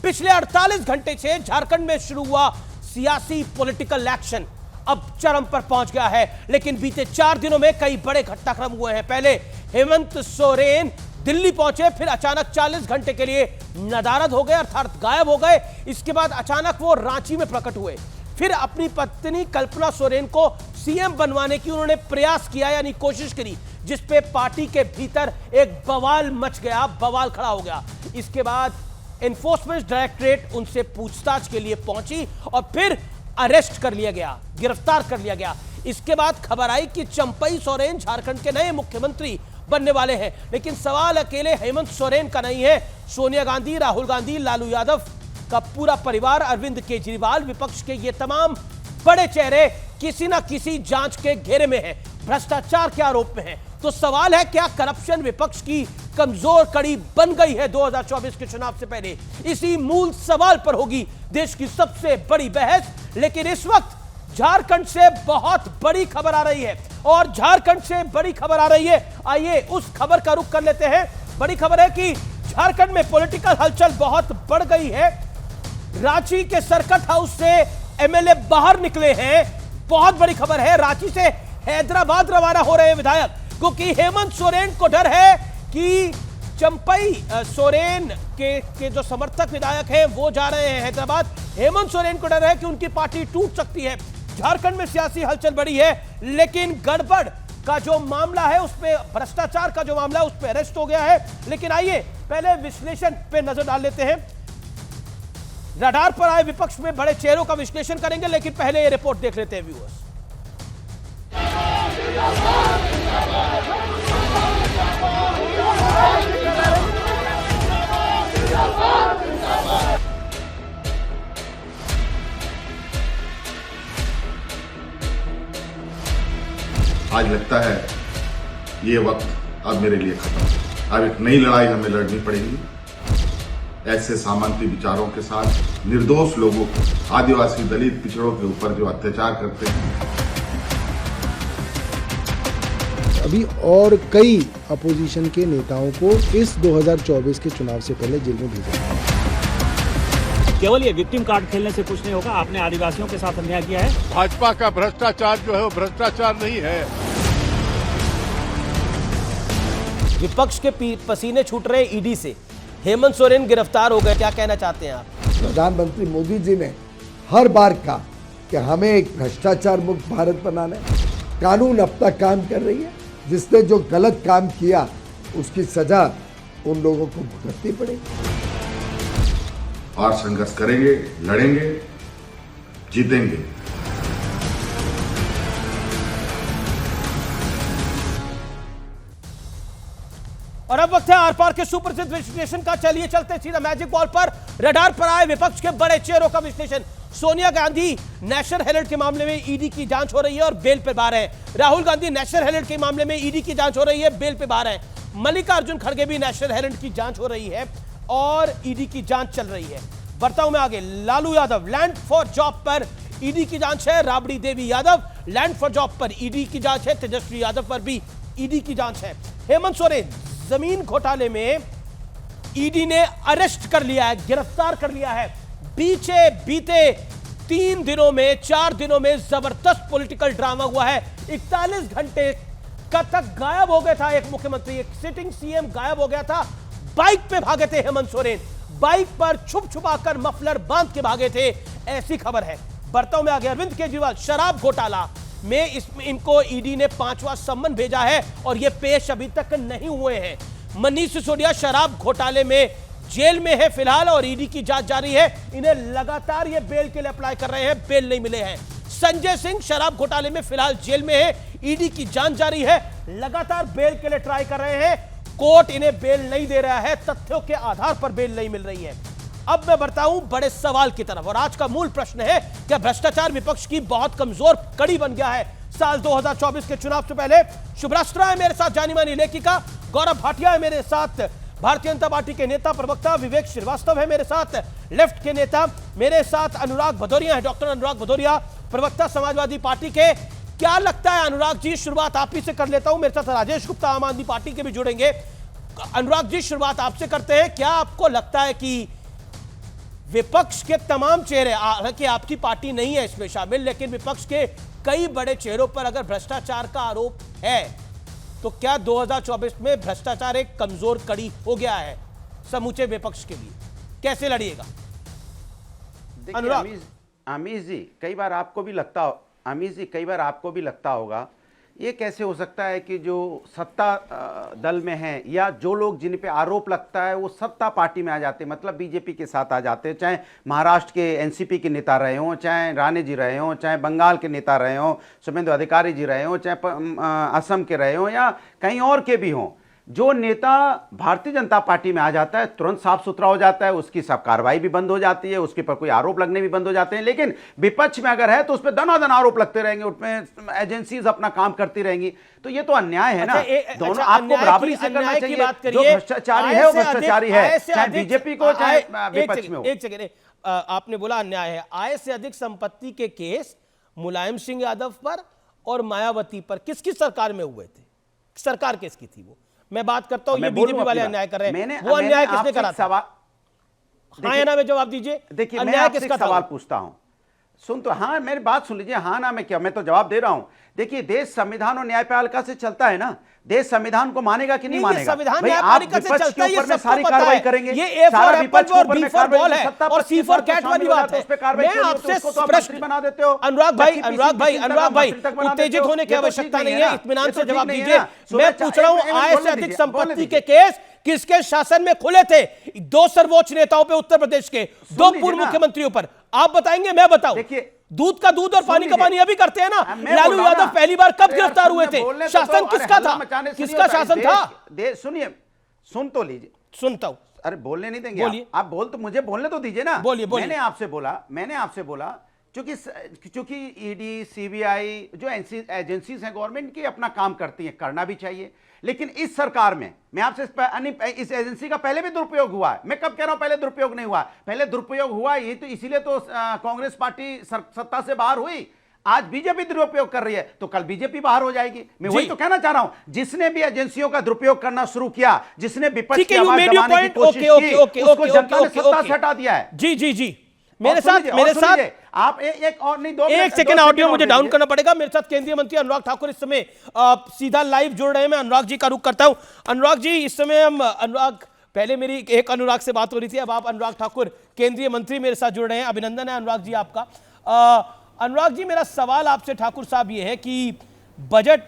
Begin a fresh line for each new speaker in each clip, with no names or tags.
पिछले 48 घंटे से झारखंड में शुरू हुआ सियासी पॉलिटिकल एक्शन अब चरम पर पहुंच गया है। लेकिन बीते 4 दिनों में कई बड़े घटनाक्रम हुए हैं। पहले हेमंत सोरेन दिल्ली पहुंचे, फिर अचानक 40 घंटे के लिए नदारद हो गए, अर्थात गायब हो गए। इसके बाद अचानक वो रांची में प्रकट हुए। फिर अपनी पत्नी कल्पना सोरेन को सीएम बनवाने की उन्होंने प्रयास किया, यानी कोशिश करी, जिसपे पार्टी के भीतर एक बवाल मच गया, बवाल खड़ा हो गया। इसके बाद एनफोर्समेंट डायरेक्टरेट उनसे पूछताछ के लिए पहुंची और फिर अरेस्ट कर लिया गया, गिरफ्तार कर लिया गया। इसके बाद खबर आई कि चंपई सोरेन झारखंड के नए मुख्यमंत्री बनने वाले हैं। लेकिन सवाल अकेले हेमंत सोरेन का नहीं है। सोनिया गांधी, राहुल गांधी, लालू यादव का पूरा परिवार, अरविंद केजरीवाल, विपक्ष के ये तमाम बड़े चेहरे किसी ना किसी जांच के घेरे में हैं, भ्रष्टाचार के आरोप में हैं। तो सवाल है, क्या करप्शन विपक्ष की कमजोर कड़ी बन गई है 2024 के चुनाव से पहले? इसी मूल सवाल पर होगी देश की सबसे बड़ी बहस। लेकिन इस वक्त झारखंड से बहुत बड़ी खबर आ रही है, और झारखंड से बड़ी खबर आ रही है, आइए उस खबर का रुख कर लेते हैं। बड़ी खबर है कि झारखंड में पॉलिटिकल हलचल बहुत बढ़ गई है। रांची के सर्किट हाउस से एमएलए बाहर निकले हैं। बहुत बड़ी खबर है, रांची से हैदराबाद रवाना हो रहे हैं विधायक, क्योंकि हेमंत सोरेन को डर है कि चंपई सोरेन के जो समर्थक विधायक हैं वो जा रहे हैं हैदराबाद। हेमंत सोरेन को डर है कि उनकी पार्टी टूट सकती है। झारखंड में सियासी हलचल बढ़ी है, लेकिन गड़बड़ का जो मामला है उस पे, भ्रष्टाचार का जो मामला है उस पे अरेस्ट हो गया है। लेकिन आइए पहले विश्लेषण पे नजर डाल लेते हैं। रडार पर आए विपक्ष में बड़े चेहरों का विश्लेषण करेंगे, लेकिन पहले ये रिपोर्ट देख लेते हैं व्यूअर्स।
आज लगता है ये वक्त अब मेरे लिए खत्म है। अब एक नई लड़ाई हमें लड़नी पड़ेगी ऐसे सामंती विचारों के साथ, निर्दोष लोगों को, आदिवासी दलित पिछड़ों के ऊपर जो अत्याचार करते हैं।
अभी और कई अपोजिशन के नेताओं को इस 2024 के चुनाव से पहले जेल में भेजा है।
केवल ये विक्टिम कार्ड खेलने से कुछ नहीं होगा। आपने आदिवासियों के साथ अन्याय किया है।
भाजपा का भ्रष्टाचार जो है वो भ्रष्टाचार नहीं है।
विपक्ष के पसीने छूट रहे ईडी से, हेमंत सोरेन गिरफ्तार हो गए, क्या कहना चाहते हैं आप?
प्रधानमंत्री मोदी जी ने हर बार कहा कि हमें एक भ्रष्टाचार मुक्त भारत बनाना है। कानून अपना काम कर रही है, जिसने जो गलत काम किया उसकी सजा उन लोगों को भुगतनी पड़ेगी।
और संघर्ष करेंगे, लड़ेंगे, जीतेंगे।
और अब वक्त है आर पार के सुप्रसिद्ध विश्लेषण का। चलिए चलते सीधा मैजिक बॉल पर। रडार पर आए विपक्ष के बड़े चेहरों का विश्लेषण। सोनिया गांधी नेशनल हेराल्ड के मामले में ईडी की जांच हो रही है और बेल पे बाहर है। राहुल गांधी नेशनल हेराल्ड के मामले में ईडी की जांच हो रही है, बेल पे बाहर है। मल्लिकार्जुन खड़गे भी नेशनल हेराल्ड की जांच हो रही है और ईडी की जांच चल रही है। बढ़ता हूं मैं आगे। Lalu Yadav land for job पर ईडी की जांच है। Rabri Devi Yadav land for job पर ईडी की जांच है। तेजस्वी यादव पर भी ईडी की जांच है। हेमंत सोरेन जमीन घोटाले में ईडी ने अरेस्ट कर लिया है, गिरफ्तार कर लिया है। बीते 3 दिनों में, 4 दिनों में जबरदस्त पॉलिटिकल ड्रामा हुआ है। 41 घंटे का तक गायब हो गया था एक मुख्यमंत्री, एक सिटिंग सीएम गायब हो गया था। बाइक पे भागे थे हेमंत सोरेन, बाइक पर छुप छुपाकर मफलर बांध के भागे थे, ऐसी खबर है। बढ़ता हूं मैं आगे। अरविंद केजरीवाल शराब घोटाला में इनको ईडी ने 5वां सम्मन भेजा है और ये पेश अभी तक नहीं हुए हैं। मनीष सिसोदिया शराब घोटाले में जेल में है फिलहाल और ईडी की जांच जारी है। इन्हें लगातार ये बेल के लिए अप्लाई कर रहे हैं, बेल नहीं मिले हैं। संजय सिंह शराब घोटाले में फिलहाल जेल में है, ईडी की जांच जारी है, लगातार बेल के लिए ट्राई कर रहे हैं। कोर्ट इन्हें बेल नहीं दे रहा है, तथ्यों के आधार पर बेल नहीं मिल रही है। अब मैं बढ़ता हूं बड़े सवाल की तरफ और आज का मूल प्रश्न है कि भ्रष्टाचार विपक्ष की बहुत कमजोर कड़ी बन गया है साल 2024 के चुनाव से पहले। शुभराष्ट्रा है मेरे साथ, जानी मानी लेखिका। गौरव भाटिया है मेरे साथ, भारतीय जनता पार्टी के नेता प्रवक्ता। विवेक श्रीवास्तव है मेरे साथ, लेफ्ट के नेता। मेरे साथ अनुराग भदौरिया है, डॉक्टर अनुराग भदौरिया, प्रवक्ता समाजवादी पार्टी के। क्या लगता है अनुराग जी, शुरुआत आप ही से कर लेता हूं। मेरे साथ राजेश गुप्ता आम आदमी पार्टी के भी जुड़ेंगे। अनुराग जी, शुरुआत आपसे करते हैं। क्या आपको लगता है कि विपक्ष के तमाम चेहरे, हालांकि आपकी पार्टी नहीं है इसमें शामिल, लेकिन विपक्ष के कई बड़े चेहरों पर अगर भ्रष्टाचार का आरोप है तो क्या 2024 में भ्रष्टाचार एक कमजोर कड़ी हो गया है समूचे विपक्ष के लिए? कैसे लड़िएगा? अनुराग,
अमीश जी, कई बार आपको भी लगता होगा ये कैसे हो सकता है कि जो सत्ता दल में है या जो लोग जिन पे आरोप लगता है वो सत्ता पार्टी में आ जाते हैं, मतलब बीजेपी के साथ आ जाते हैं, चाहे महाराष्ट्र के एनसीपी के नेता रहे हों, चाहे राणे जी रहे हों, चाहे बंगाल के नेता रहे हों, शुभेंदु अधिकारी जी रहे हों, चाहे असम के रहे हों या कहीं और के भी हों। जो नेता भारतीय जनता पार्टी में आ जाता है तुरंत साफ सुथरा हो जाता है, उसकी सब कार्रवाई भी बंद हो जाती है, उसके पर कोई आरोप लगने भी बंद हो जाते हैं। लेकिन विपक्ष में अगर है तो उस पर दनादन आरोप लगते रहेंगे, उसमें एजेंसीज अपना काम करती रहेंगी। तो ये तो अन्याय है ना। दोनों आपको बराबरी से करना चाहिए। जो भ्रष्टाचारी है वो भ्रष्टाचारी है, चाहे बीजेपी को चाहे विपक्ष में हो।
एक सेकंड, आपने बोला अन्याय है। आय से अधिक संपत्ति के केस मुलायम सिंह यादव पर और मायावती पर किसकी सरकार में हुए थे? सरकार किसकी थी वो? मैं बात करता हूं, ये बीजेपी वाले अन्याय कर रहे हैं। वो अन्याय किसने करा था? हाँ या ना में जवाब दीजिए।
देखिए, मैं आपसे एक सवाल पूछता हूं, सुन तो, हाँ मेरी बात सुन लीजिए। हाँ ना में क्या, मैं तो जवाब दे रहा हूं। देखिए, देश संविधान और न्यायपालिका से चलता है ना। देश संविधान को मानेगा कि नहीं मानेगा?
संविधान
भाई, आप
न्यायपालिका से
विपक्ष
चलता
के
है,
ऊपर में
ये
सारी
सबको
कार्रवाई
पता है।
करेंगे।
ये ए फॉर एप्पल और बी फॉर बॉल है और सी फॉर कैट वाली बात है। मैं आपसे प्रश्न
बना देते हो।
अनुराग भाई, उत्तेजित होने की आवश्यकता नहीं है, इत्मीनान से जवाब दीजिए। मैं पूछ रहा हूं, आय से अधिक संपत्ति के केस किसके शासन में खुले थे? 2 सर्वोच्च नेताओं पे उत्तर प्रदेश के, 2 पूर्व मुख्यमंत्रियों पर। आप बताएंगे, मैं बताऊं?
देखिए,
दूध का दूध और पानी का पानी अभी करते हैं ना। लालू यादव पहली बार कब गिरफ्तार हुए थे? शासन किसका था? किसका शासन था?
सुनिए, सुन तो लीजिए।
सुनता हूं।
अरे बोलने नहीं देंगे आप बोल तो मुझे बोलने तो दीजिए ना।
बोलिए।
मैंने आपसे बोला क्योंकि ईडी, सीबीआई जो एजेंसीज हैं गवर्नमेंट की अपना काम करती हैं, करना भी चाहिए। लेकिन इस सरकार में मैं आपसे इस एजेंसी का पहले भी दुरुपयोग हुआ है। मैं कब कह रहा हूं पहले दुरुपयोग नहीं हुआ? पहले दुरुपयोग हुआ, ये तो इसीलिए तो कांग्रेस पार्टी सत्ता से बाहर हुई। आज बीजेपी दुरुपयोग कर रही है तो कल बीजेपी बाहर हो जाएगी। मैं वही तो कहना चाह रहा हूं। जिसने भी एजेंसियों का दुरुपयोग करना शुरू किया, जिसने विपक्ष की आवाज दबाने की कोशिश की, उसको जनता ने सत्ता से हटा दिया है।
जी मेरे साथ
आप एक और नहीं, 2
एक सेकंड ऑडियो मुझे डाउन करना पड़ेगा। मेरे साथ केंद्रीय मंत्री अनुराग ठाकुर इस समय सीधा लाइव जुड़ रहे हैं। मैं अनुराग जी का रुख करता हूं। अनुराग जी, इस समय हम पहले मेरी एक अनुराग से बात हो रही थी, अब आप अनुराग ठाकुर केंद्रीय मंत्री मेरे साथ जुड़ रहे हैं। अभिनंदन है अनुराग जी आपका। अनुराग जी, मेरा सवाल आपसे ठाकुर साहब ये है कि बजट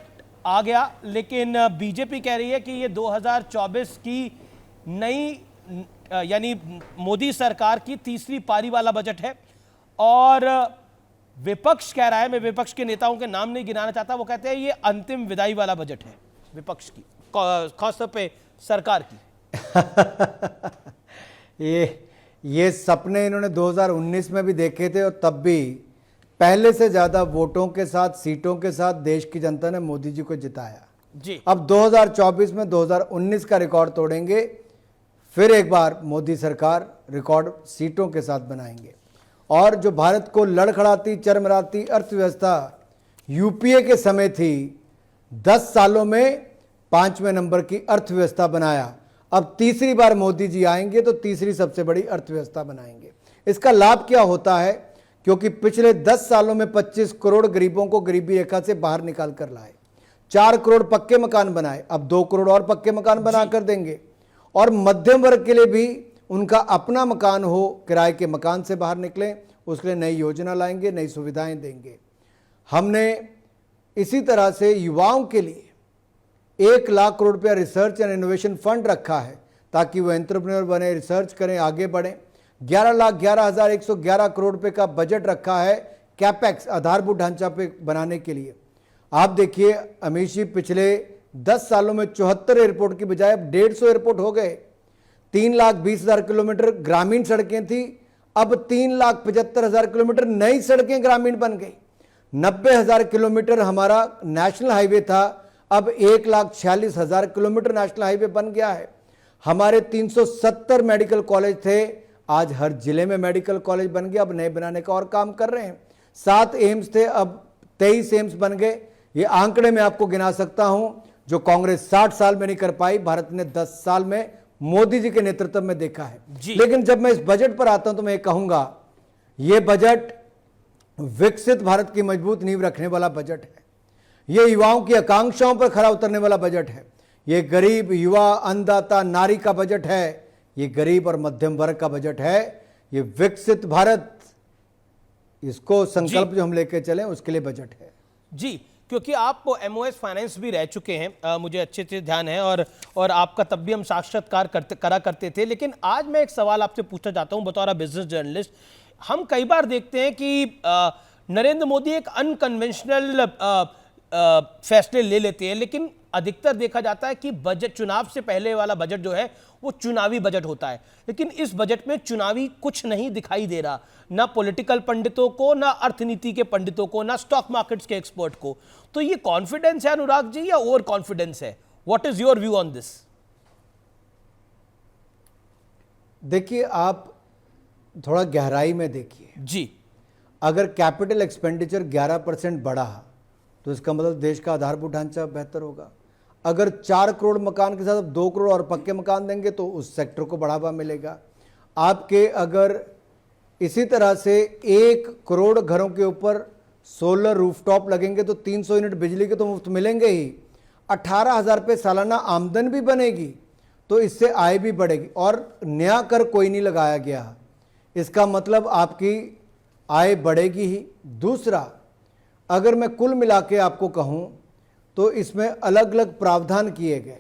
आ गया, लेकिन बीजेपी कह रही है कि ये 2024 की नई यानी मोदी सरकार की तीसरी पारी वाला बजट है, और विपक्ष कह रहा है, मैं विपक्ष के नेताओं के नाम नहीं गिनाना चाहता, वो कहते हैं ये अंतिम विदाई वाला बजट है विपक्ष की, खासतौर पे सरकार की।
ये सपने इन्होंने 2019 में भी देखे थे, और तब भी पहले से ज्यादा वोटों के साथ, सीटों के साथ देश की जनता ने मोदी जी को जिताया
जी।
अब 2024 में 2019 का रिकॉर्ड तोड़ेंगे, फिर एक बार मोदी सरकार रिकॉर्ड सीटों के साथ बनाएंगे। और जो भारत को लड़खड़ाती, चरमराती अर्थव्यवस्था यूपीए के समय थी, 10 सालों में 5वें नंबर की अर्थव्यवस्था बनाया। अब तीसरी बार मोदी जी आएंगे तो तीसरी सबसे बड़ी अर्थव्यवस्था बनाएंगे। इसका लाभ क्या होता है? क्योंकि पिछले 10 सालों में 25 करोड़ गरीबों को गरीबी रेखा से बाहर निकाल कर लाए, 4 करोड़ पक्के मकान बनाए, अब 2 करोड़ और पक्के मकान बना कर देंगे। और मध्यम वर्ग के लिए भी उनका अपना मकान हो, किराए के मकान से बाहर निकलें, उसके लिए नई योजना लाएंगे, नई सुविधाएं देंगे। हमने इसी तरह से युवाओं के लिए 1 लाख करोड़ रुपया रिसर्च एंड इनोवेशन फंड रखा है, ताकि वो एंटरप्रेन्योर बने, रिसर्च करें, आगे बढ़ें। 11,11,111 करोड़ रुपए का बजट रखा है कैपेक्स, आधारभूत ढांचा पे बनाने के लिए। आप देखिए अमित जी, पिछले 10 सालों में 74 एयरपोर्ट की बजाय अब 150 एयरपोर्ट हो गए। 3,20,000 किलोमीटर ग्रामीण सड़कें थी, अब 3,75,000 किलोमीटर नई सड़कें ग्रामीण बन गई। 90,000 किलोमीटर हमारा नेशनल हाईवे था, अब 1,46,000 किलोमीटर नेशनल हाईवे बन गया है। हमारे 370 मेडिकल कॉलेज थे, आज हर जिले में मेडिकल कॉलेज बन गया, अब नए बनाने का और काम कर रहे हैं। 7 एम्स थे, अब 23 एम्स बन गए। ये आंकड़े मैं आपको गिना सकता हूं, जो कांग्रेस 60 साल में नहीं कर पाई, भारत ने 10 साल में मोदी जी के नेतृत्व में देखा है।
जी।
लेकिन जब मैं इस बजट पर आता हूं तो मैं कहूंगा यह बजट विकसित भारत की मजबूत नींव रखने वाला बजट है। यह युवाओं की आकांक्षाओं पर खरा उतरने वाला बजट है। यह गरीब, युवा, अन्नदाता, नारी का बजट है। यह गरीब और मध्यम वर्ग का बजट है। यह विकसित भारत, इसको संकल्प जो हम लेके चले उसके लिए बजट है।
जी, क्योंकि आप MOS फाइनेंस भी रह चुके हैं, मुझे अच्छे से ध्यान है, और आपका तब भी हम साक्षात्कार करा करते थे। लेकिन आज मैं एक सवाल आपसे पूछना चाहता हूं बतौर बिजनेस जर्नलिस्ट। हम कई बार देखते हैं कि नरेंद्र मोदी एक अनकन्वेंशनल फैसले ले लेते हैं, लेकिन अधिकतर देखा जाता है कि बजट, चुनाव से पहले वाला बजट जो है वो चुनावी बजट होता है। लेकिन इस बजट में चुनावी कुछ नहीं दिखाई दे रहा, ना पॉलिटिकल पंडितों को, ना अर्थनीति के पंडितों को, ना स्टॉक मार्केट्स के एक्सपर्ट को। तो ये कॉन्फिडेंस है अनुराग जी या ओवर कॉन्फिडेंस है? What is your view on this?
देखिए, आप थोड़ा गहराई में देखिए
जी।
अगर कैपिटल एक्सपेंडिचर 11% बढ़ा तो इसका मतलब देश का आधारभूत ढांचा बेहतर होगा। अगर 4 करोड़ मकान के साथ अब 2 करोड़ और पक्के मकान देंगे तो उस सेक्टर को बढ़ावा मिलेगा। आपके अगर इसी तरह से 1 करोड़ घरों के ऊपर सोलर रूफटॉप लगेंगे तो 300 यूनिट बिजली के तो मुफ्त मिलेंगे ही। 18,000 रुपये सालाना आमदन भी बनेगी, तो इससे आय भी बढ़ेगी। और नया कर कोई नहीं लगाया गया, इसका मतलब आपकी आय बढ़ेगी ही। दूसरा, अगर मैं कुल मिला के आपको कहूं तो इसमें अलग अलग प्रावधान किए गए,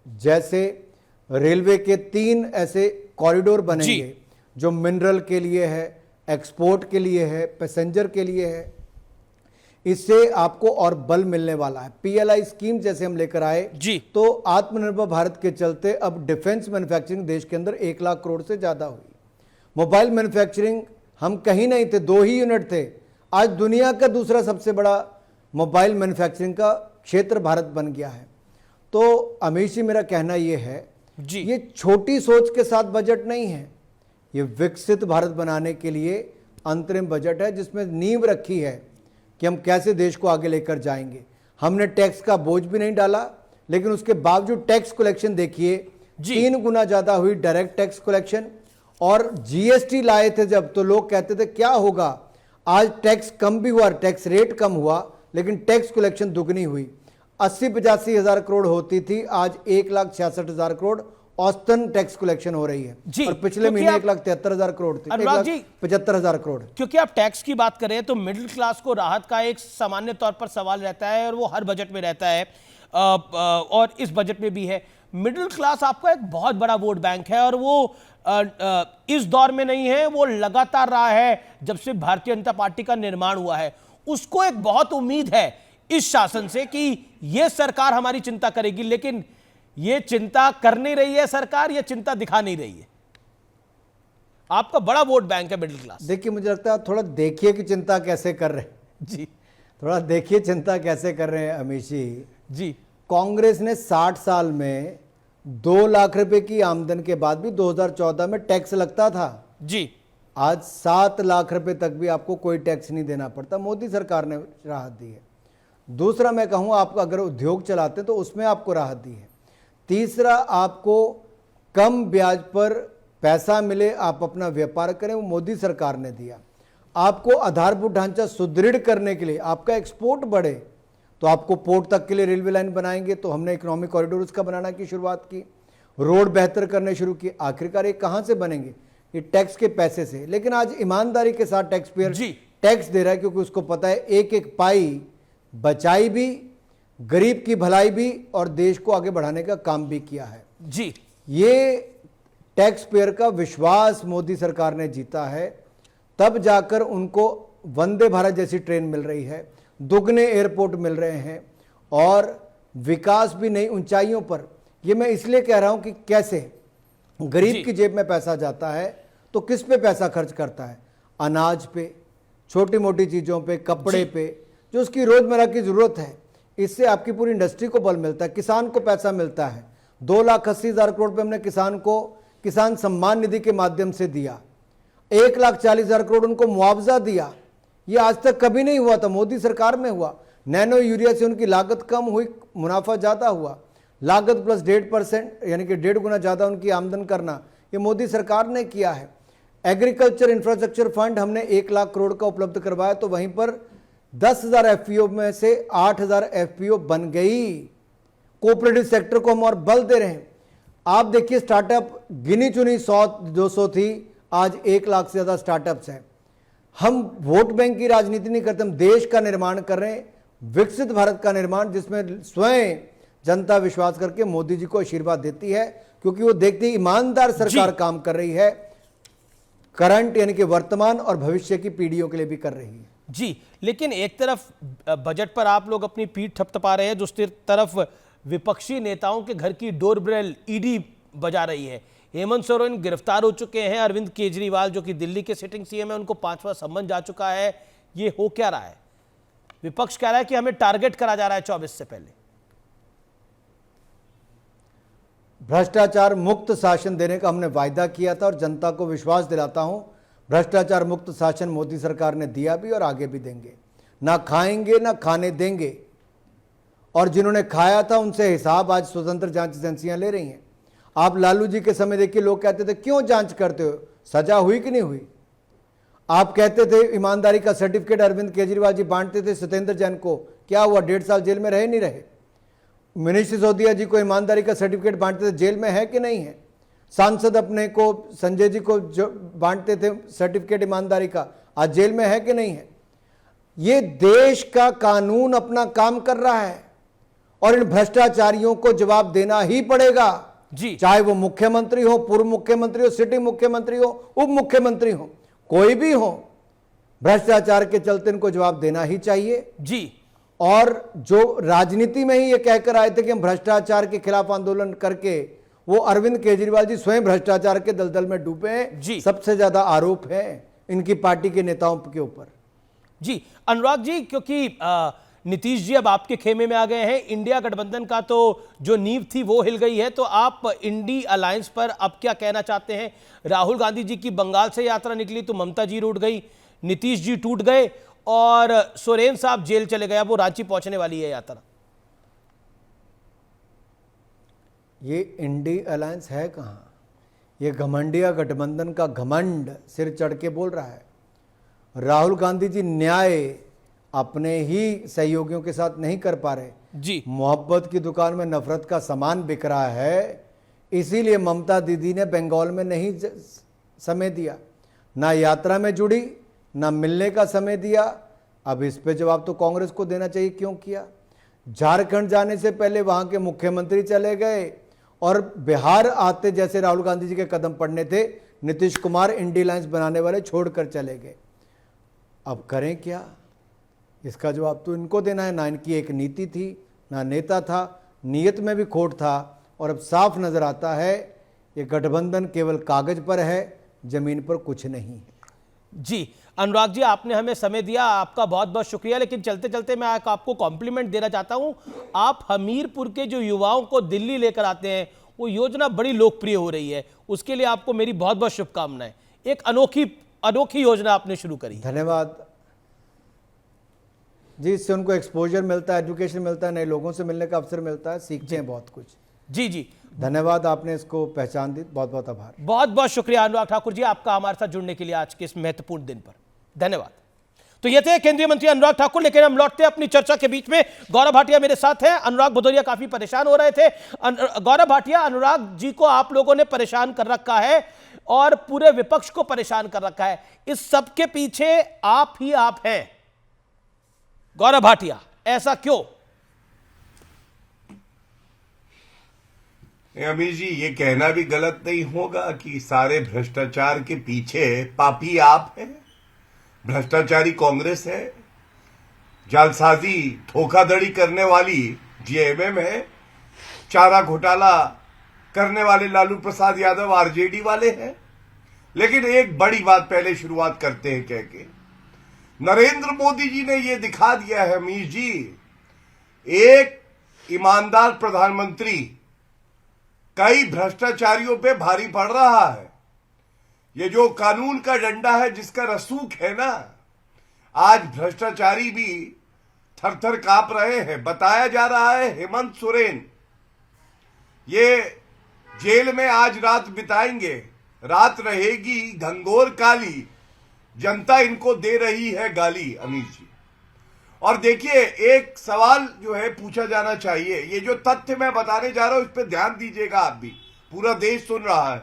जैसे रेलवे के 3 ऐसे कॉरिडोर बनेंगे जो मिनरल के लिए है, एक्सपोर्ट के लिए है, पैसेंजर के लिए है। इससे आपको और बल मिलने वाला है। PLI स्कीम जैसे हम लेकर आए
जी,
तो आत्मनिर्भर भारत के चलते अब डिफेंस मैन्युफैक्चरिंग देश के अंदर 1 लाख करोड़ से ज्यादा हुई। मोबाइल मैन्युफैक्चरिंग हम कहीं नहीं थे, 2 ही यूनिट थे। आज दुनिया का दूसरा सबसे बड़ा मोबाइल मैन्युफैक्चरिंग का क्षेत्र भारत बन गया है। तो अमीश जी, मेरा कहना यह है
जी,
ये छोटी सोच के साथ बजट नहीं है, ये विकसित भारत बनाने के लिए अंतरिम बजट है, जिसमें नींव रखी है कि हम कैसे देश को आगे लेकर जाएंगे। हमने टैक्स का बोझ भी नहीं डाला, लेकिन उसके बावजूद टैक्स कलेक्शन देखिए 3 गुना ज्यादा हुई डायरेक्ट टैक्स कलेक्शन। और GST लाए थे जब, तो लोग कहते थे क्या होगा। आज टैक्स कम भी हुआ, टैक्स रेट कम हुआ, लेकिन टैक्स कलेक्शन दुगनी हुई। 80-85 हज़ार करोड़ होती थी, आज 1,66,000 करोड़ औसतन टैक्स कलेक्शन हो रही है। और पिछले महीने 1,73,000 करोड़ थी, 1,75,000 करोड़।
क्योंकि आप टैक्स की बात करें तो मिडिल क्लास को राहत का एक सामान्य तौर पर सवाल रहता है, और वो हर बजट में रहता है, और इस बजट में भी है। मिडिल क्लास आपका एक बहुत बड़ा वोट बैंक है, और वो इस दौर में नहीं है, वो लगातार रहा है जब से भारतीय जनता पार्टी का निर्माण हुआ है। उसको एक बहुत उम्मीद है इस शासन से कि यह सरकार हमारी चिंता करेगी, लेकिन यह चिंता कर नहीं रही है सरकार, यह चिंता दिखा नहीं रही है। आपका बड़ा वोट बैंक है मिडिल क्लास।
देखिए, मुझे लगता है थोड़ा देखिए कि चिंता कैसे कर रहे हैं
जी,
थोड़ा देखिए चिंता कैसे कर रहे हैं अमीश
जी।
कांग्रेस ने 60 साल में 2 लाख रुपए की आमदन के बाद भी 2014 में टैक्स लगता था
जी।
आज 7 लाख रुपए तक भी आपको कोई टैक्स नहीं देना पड़ता। मोदी सरकार ने राहत दी है। दूसरा, मैं कहूँ आप अगर उद्योग चलाते हैं तो उसमें आपको राहत दी है। तीसरा, आपको कम ब्याज पर पैसा मिले, आप अपना व्यापार करें, वो मोदी सरकार ने दिया। आपको आधारभूत ढांचा सुदृढ़ करने के लिए, आपका एक्सपोर्ट बढ़े, तो आपको पोर्ट तक के लिए रेलवे लाइन बनाएंगे, तो हमने इकोनॉमिक कॉरिडोर उसका बनाना की शुरुआत की, रोड बेहतर करने शुरू किए। आखिरकार ये कहाँ से बनेंगे? ये टैक्स के पैसे से। लेकिन आज ईमानदारी के साथ टैक्स पेयर टैक्स दे रहा है, क्योंकि उसको पता है एक एक पाई बचाई भी, गरीब की भलाई भी, और देश को आगे बढ़ाने का काम भी किया है
जी।
ये टैक्स पेयर का विश्वास मोदी सरकार ने जीता है, तब जाकर उनको वंदे भारत जैसी ट्रेन मिल रही है, दुगने एयरपोर्ट मिल रहे हैं, और विकास भी नई ऊंचाइयों पर। ये मैं इसलिए कह रहा हूं कि कैसे गरीब की जेब में पैसा जाता है तो किस पे पैसा खर्च करता है? अनाज पे, छोटी मोटी चीज़ों पे, कपड़े पे, जो उसकी रोज़मर्रा की ज़रूरत है। इससे आपकी पूरी इंडस्ट्री को बल मिलता है, किसान को पैसा मिलता है। 2,80,000 करोड़ रुपये हमने किसान को किसान सम्मान निधि के माध्यम से दिया, 1,40,000 करोड़ उनको मुआवजा दिया। ये आज तक कभी नहीं हुआ था, मोदी सरकार में हुआ। नैनो यूरिया से उनकी लागत कम हुई, मुनाफा ज़्यादा हुआ। लागत प्लस 1.5% यानी कि 1.5 गुना ज़्यादा उनकी आमदन करना, ये मोदी सरकार ने किया है। एग्रीकल्चर इंफ्रास्ट्रक्चर फंड हमने 1 लाख करोड़ का उपलब्ध करवाया, तो वहीं पर 10,000 FPO में से 8,000 FPO बन गई। कोऑपरेटिव सेक्टर को हम और बल दे रहे हैं। आप देखिए स्टार्टअप गिनी चुनी 100-200 थी, आज 1 लाख से ज़्यादा स्टार्टअप्स हैं। हम वोट बैंक की राजनीति नहीं करते, हम देश का निर्माण कर रहे हैं, विकसित भारत का निर्माण, जिसमें स्वयं जनता विश्वास करके मोदी जी को आशीर्वाद देती है, क्योंकि वो देखती है ईमानदार सरकार काम कर रही है, करंट यानी कि वर्तमान और भविष्य की पीढ़ियों के लिए भी कर रही है।
जी, लेकिन एक तरफ बजट पर आप लोग अपनी पीठ थपथपा रहे हैं, दूसरी तरफ विपक्षी नेताओं के घर की डोरबेल ईडी बजा रही है। हेमंत सोरेन गिरफ्तार हो चुके हैं, अरविंद केजरीवाल जो कि दिल्ली के सिटिंग सीएम है, उनको 5वां सम्मन जा चुका है। ये हो क्या रहा है? विपक्ष कह रहा है कि हमें टारगेट करा जा रहा है 24 से पहले।
भ्रष्टाचार मुक्त शासन देने का हमने वायदा किया था और जनता को विश्वास दिलाता हूं, भ्रष्टाचार मुक्त शासन मोदी सरकार ने दिया भी और आगे भी देंगे। ना खाएंगे ना खाने देंगे, और जिन्होंने खाया था उनसे हिसाब आज स्वतंत्र जांच एजेंसियां ले रही हैं। आप लालू जी के समय देखिए, लोग कहते थे क्यों जांच करते हो, सजा हुई कि नहीं हुई। आप कहते थे ईमानदारी का सर्टिफिकेट अरविंद केजरीवाल जी बांटते थे सत्येंद्र जैन को, क्या हुआ, 1.5 साल जेल में रहे नहीं रहे। मनीष सिसोदिया जी को ईमानदारी का सर्टिफिकेट बांटते थे, जेल में है कि नहीं है। सांसद अपने को संजय जी को जो बांटते थे सर्टिफिकेट ईमानदारी का, आज जेल में है कि नहीं है। ये देश का कानून अपना काम कर रहा है और इन भ्रष्टाचारियों को जवाब देना ही पड़ेगा
जी,
चाहे वो मुख्यमंत्री हो, पूर्व मुख्यमंत्री हो, सिटिंग मुख्यमंत्री हो, उप मुख्यमंत्री हो, कोई भी हो, भ्रष्टाचार के चलते इनको जवाब देना ही चाहिए जी। और जो राजनीति में ही ये कहकर आए थे कि हम भ्रष्टाचार के खिलाफ आंदोलन करके, वो अरविंद केजरीवाल जी स्वयं भ्रष्टाचार के दलदल में डूबे हैं जी। सबसे ज्यादा आरोप है इनकी पार्टी के नेताओं के ऊपर
जी। अनुराग जी, क्योंकि नीतीश जी अब आपके खेमे में आ गए हैं, इंडिया गठबंधन का तो जो नींव थी वो हिल गई है, तो आप इंडी अलायंस पर अब क्या कहना चाहते हैं? राहुल गांधी जी की बंगाल से यात्रा निकली तो ममता जी रूठ गई, नीतीश जी टूट गए और सोरेन साहब जेल चले गए, अब वो रांची पहुंचने वाली है यात्रा।
ये इंडी अलायंस है कहां? ये घमंडिया गठबंधन का घमंड सिर चढ़ के बोल रहा है। राहुल गांधी जी न्याय अपने ही सहयोगियों के साथ नहीं कर पा रहे जी। मोहब्बत की दुकान में नफरत का सामान बिक रहा है, इसीलिए ममता दीदी ने बंगाल में नहीं समय दिया, ना यात्रा में जुड़ी, ना मिलने का समय दिया। अब इस पे जवाब तो कांग्रेस को देना चाहिए, क्यों किया। झारखंड जाने से पहले वहां के मुख्यमंत्री चले गए और बिहार आते जैसे राहुल गांधी जी के कदम पड़ने थे, नीतीश कुमार इंडी अलायंस बनाने वाले छोड़कर चले गए। अब करें क्या, इसका जवाब तो इनको देना है। ना इनकी एक नीति थी, ना नेता था, नीयत में भी खोट था, और अब साफ नजर आता है ये गठबंधन केवल कागज पर है, जमीन पर कुछ नहीं है
जी। अनुराग जी, आपने हमें समय दिया, आपका बहुत बहुत शुक्रिया। लेकिन चलते चलते मैं आपको कॉम्प्लीमेंट देना चाहता हूं, आप हमीरपुर के जो युवाओं को दिल्ली लेकर आते हैं, वो योजना बड़ी लोकप्रिय हो रही है, उसके लिए आपको मेरी बहुत बहुत शुभकामनाएं। एक अनोखी योजना आपने शुरू करी।
धन्यवाद जी। इससे उनको एक्सपोजर मिलता है, एजुकेशन मिलता है, नए लोगों से मिलने का अवसर मिलता है, सीखते हैं बहुत कुछ
जी जी।
धन्यवाद, आपने इसको पहचान दी, बहुत बहुत आभार।
बहुत बहुत शुक्रिया अनुराग ठाकुर जी, आपका हमारे साथ जुड़ने के लिए आज के इस महत्वपूर्ण दिन पर धन्यवाद। तो ये थे केंद्रीय मंत्री अनुराग ठाकुर। लेकिन हम लौटते हैं अपनी चर्चा के बीच में। गौरव भाटिया मेरे साथ हैं। अनुराग भदौरिया काफी परेशान हो रहे थे। गौरव भाटिया, अनुराग जी को आप लोगों ने परेशान कर रखा है और पूरे विपक्ष को परेशान कर रखा है, इस सब के पीछे आप ही आप हैं। गौरव भाटिया, ऐसा क्यों?
अमीर जी, ये कहना भी गलत नहीं होगा कि सारे भ्रष्टाचार के पीछे पापी आप हैं, भ्रष्टाचारी कांग्रेस है, जालसाजी धोखाधड़ी करने वाली जेएमएम है, चारा घोटाला करने वाले लालू प्रसाद यादव आरजेडी वाले हैं। लेकिन एक बड़ी बात पहले शुरुआत करते हैं कह के, नरेंद्र मोदी जी ने यह दिखा दिया है अमीर जी, एक ईमानदार प्रधानमंत्री कई भ्रष्टाचारियों पे भारी पड़ रहा है। ये जो कानून का डंडा है जिसका रसूख है ना, आज भ्रष्टाचारी भी थर थर कांप रहे हैं। बताया जा रहा है हेमंत सोरेन ये जेल में आज रात बिताएंगे, रात रहेगी घंघोर काली, जनता इनको दे रही है गाली अमीर जी। और देखिए, एक सवाल जो है पूछा जाना चाहिए, ये जो तथ्य मैं बताने जा रहा हूं इस पर ध्यान दीजिएगा आप भी, पूरा देश सुन रहा है।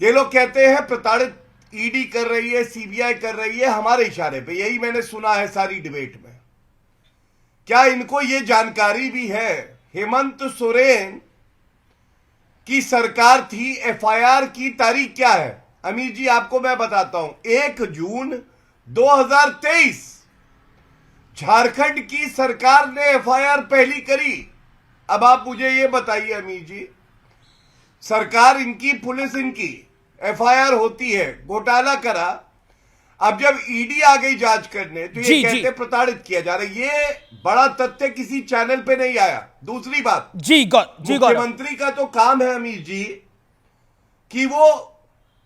ये लोग कहते हैं प्रताड़ित ईडी कर रही है, सीबीआई कर रही है हमारे इशारे पे, यही मैंने सुना है सारी डिबेट में। क्या इनको ये जानकारी भी है हेमंत सोरेन की सरकार थी, एफआईआर की तारीख क्या है? अमीर जी आपको मैं बताता हूं, 1 जून 2023 झारखंड की सरकार ने एफआईआर पहली करी। अब आप मुझे ये बताइए अमीर जी, सरकार इनकी, पुलिस इनकी, एफआईआर होती है, घोटाला करा, अब जब ईडी आ गई जांच करने तो ये कहते प्रताड़ित किया जा रहा है। ये बड़ा तथ्य किसी चैनल पे नहीं आया। दूसरी बात, मुख्यमंत्री का तो काम है अमीर जी कि वो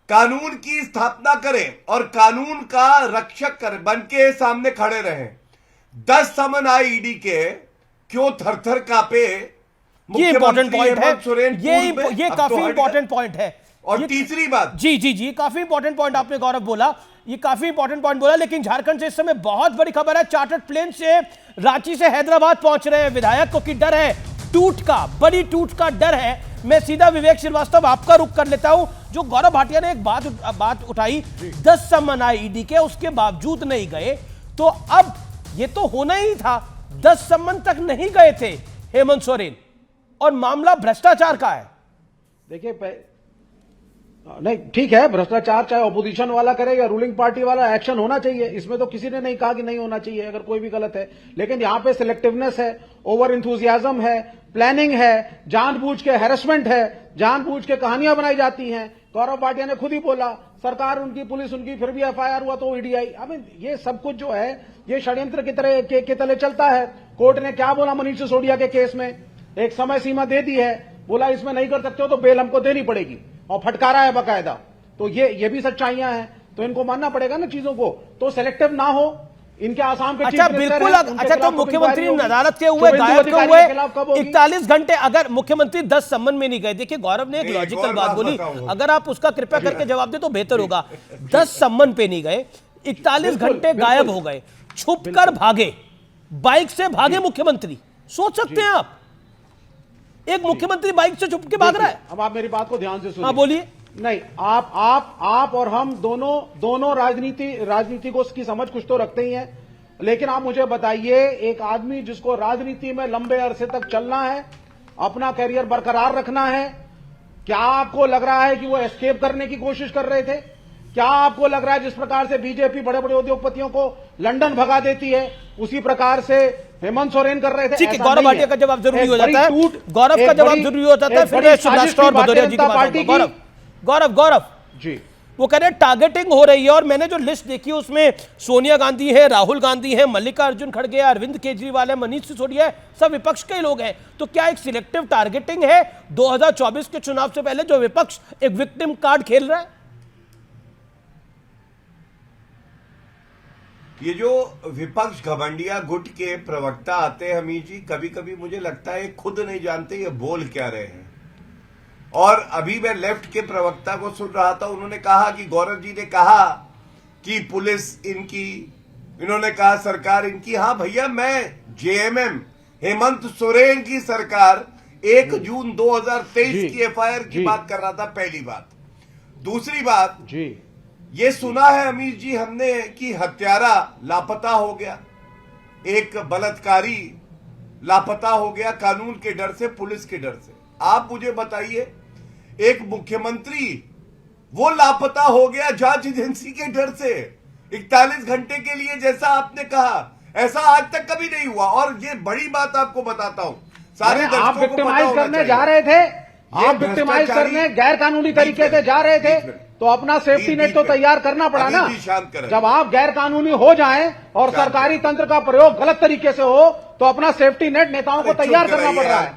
कानून की स्थापना करें और कानून का रक्षक करें, बन के सामने खड़े रहें। 10 समन आए ईडी के, क्यों थर-थर कांपे?
ये इंपॉर्टेंट पॉइंट है, ये काफी इंपॉर्टेंट पॉइंट है।
और तीसरी बात,
जी काफी इंपॉर्टेंट पॉइंट आपने गौरव बोला, ये काफी इंपॉर्टेंट पॉइंट बोला। लेकिन झारखंड से इस समय बहुत बड़ी खबर है, चार्टर्ड प्लेन से रांची से हैदराबाद पहुंच रहे हैं विधायक को, की डर है टूट का, बड़ी टूट का डर है। मैं सीधा विवेक श्रीवास्तव आपका रुख कर लेता हूं। जो गौरव भाटिया ने एक बात उठाई, 10 समन आए ईडी के, उसके बावजूद नहीं गए, तो अब ये तो होना ही था, 10 समन तक नहीं गए थे हेमंत सोरेन, और मामला भ्रष्टाचार का है।
देखिए, नहीं ठीक है, भ्रष्टाचार चाहे ऑपोजिशन वाला करे या रूलिंग पार्टी वाला, एक्शन होना चाहिए, इसमें तो किसी ने नहीं कहा कि नहीं होना चाहिए अगर कोई भी गलत है। लेकिन यहां पे सिलेक्टिवनेस है, ओवर इंथुजियाज्म है, प्लानिंग है, जानबूझ के हैरेसमेंट है, जानबूझ के कहानियां बनाई जाती हैं। गौरव भाटिया ने खुद ही बोला, सरकार उनकी, पुलिस उनकी, फिर भी एफआईआर हुआ तो ईडी आई। आई मीन, ये सब कुछ जो है ये षड्यंत्र की तरह के तले चलता है। कोर्ट ने क्या बोला मनीष सिसोदिया के केस में, एक समय सीमा दे दी है, बोला इसमें नहीं कर सकते हो तो बेल हमको देनी पड़ेगी, और फटकारा है बकायदा। तो ये भी सच्चाइयां हैं, तो इनको मानना पड़ेगा ना चीजों को। तो सेलेक्टिव ना हो, इनके आसाम के
अच्छा बिल्कुल। अच्छा, तो मुख्यमंत्री अदालत के हुए, गायब क्यों हुए 41 घंटे? अगर मुख्यमंत्री 10 समन में नहीं गए, देखिए गौरव ने एक लॉजिकल बात बोली, अगर आप उसका कृपया करके जवाब दे तो बेहतर होगा। 10 समन पे नहीं गए, 41 घंटे गायब हो गए, छुप कर भागे, बाइक से भागे मुख्यमंत्री। सोच सकते हैं आप, एक मुख्यमंत्री बाइक से छुप के भाग रहा है।
अब आप मेरी बात को ध्यान से सुनिए।
हाँ बोलिए।
नहीं, आप और हम दोनों राजनीति को की समझ कुछ तो रखते ही हैं, लेकिन आप मुझे बताइए, एक आदमी जिसको राजनीति में लंबे अरसे तक चलना है, अपना करियर बरकरार रखना है, क्या आपको लग रहा है कि वो एस्केप करने की कोशिश कर रहे थे? क्या आपको लग रहा है जिस प्रकार से बीजेपी बड़े बड़े उद्योगपतियों को लंदन भगा देती है, उसी प्रकार से हेमंत सोरेन कर रहे थे?
ठीक है, गौरव भाटिया का जवाब जरूरी हो जाता है, गौरव का जवाब जरूरी हो जाता है, फिर शिवराष्ट्र और भदौरिया जी की बात। गौरव
जी,
वो कह रहे हैं टारगेटिंग हो रही है, और मैंने जो लिस्ट देखी उसमें सोनिया गांधी है, राहुल गांधी है, मल्लिकार्जुन खड़गे, अरविंद केजरीवाल है, मनीष सिसोदिया है, सब विपक्ष के लोग हैं। तो क्या एक सिलेक्टिव टारगेटिंग है 2024 के चुनाव से पहले, जो विपक्ष एक विक्टिम कार्ड खेल रहा है?
ये जो विपक्ष घमंडिया गुट के प्रवक्ता आते हैं अमीर जी, कभी कभी मुझे लगता है खुद नहीं जानते ये बोल क्या रहे हैं। और अभी मैं लेफ्ट के प्रवक्ता को सुन रहा था, उन्होंने कहा कि गौरव जी ने कहा कि पुलिस इनकी, इन्होंने कहा सरकार इनकी। हाँ भैया, मैं जेएमएम हेमंत सोरेन की सरकार 1 जून 2023 की एफआईआर की बात कर रहा था, पहली बात। दूसरी बात
जी,
ये सुना है अमीर जी हमने कि हत्यारा लापता हो गया, एक बलात्कारी लापता हो गया, कानून के डर से, पुलिस के डर से। आप मुझे बताइए, एक मुख्यमंत्री वो लापता हो गया जांच एजेंसी के डर से 41 घंटे के लिए, जैसा आपने कहा, ऐसा आज तक कभी नहीं हुआ। और ये बड़ी बात आपको बताता हूं, सारे
आप विक्टिमाइज करने जा रहे थे, आप विक्टिमाइज करने गैर कानूनी तरीके से जा रहे थे, तो अपना सेफ्टी नेट तो तैयार करना पड़ा ना। जब आप गैर कानूनी हो जाएं और सरकारी तंत्र का प्रयोग गलत तरीके से हो, तो अपना सेफ्टी नेट नेताओं को तैयार करना पड़ रहा है।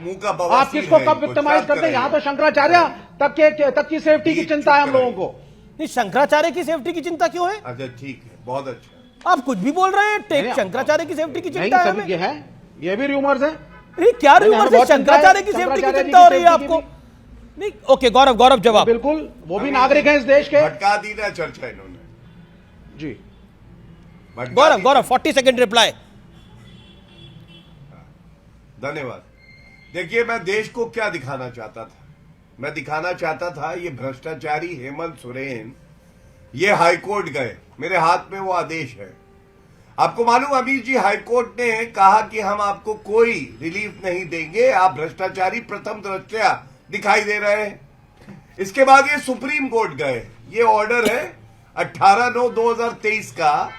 आप किसको कब विक्टिमाइज करते हैं? यहाँ तो शंकराचार्य तक की सेफ्टी की चिंता है हम लोगों को।
नहीं, शंकराचार्य की सेफ्टी की चिंता क्यों है?
अच्छा ठीक है, बहुत अच्छा।
आप कुछ भी बोल रहे हैं, शंकराचार्य की सेफ्टी की चिंता है?
ये भी रूमर्स है।
नहीं, क्या रूमर से शंकराचार्य की सेफ्टी की चिंता हो रही है आपको? नहीं, ओके गौरव जवाब।
बिल्कुल, वो भी नागरिक हैं इस देश के।
भटका दी ना चर्चा इन्होंने
जी।
गौरव 40 सेकंड रिप्लाई।
धन्यवाद। देखिए, मैं देश को क्या दिखाना चाहता था? मैं दिखाना चाहता था ये भ्रष्टाचारी हेमंत सोरेन ये हाईकोर्ट गए, मेरे हाथ में वो आदेश है। आपको मालूम अमीर जी, हाईकोर्ट ने कहा कि हम आपको कोई रिलीफ नहीं देंगे, आप भ्रष्टाचारी प्रथम दृष्टया दिखाई दे रहे हैं। इसके बाद ये सुप्रीम कोर्ट गए, ये ऑर्डर है 18/9/2023 का।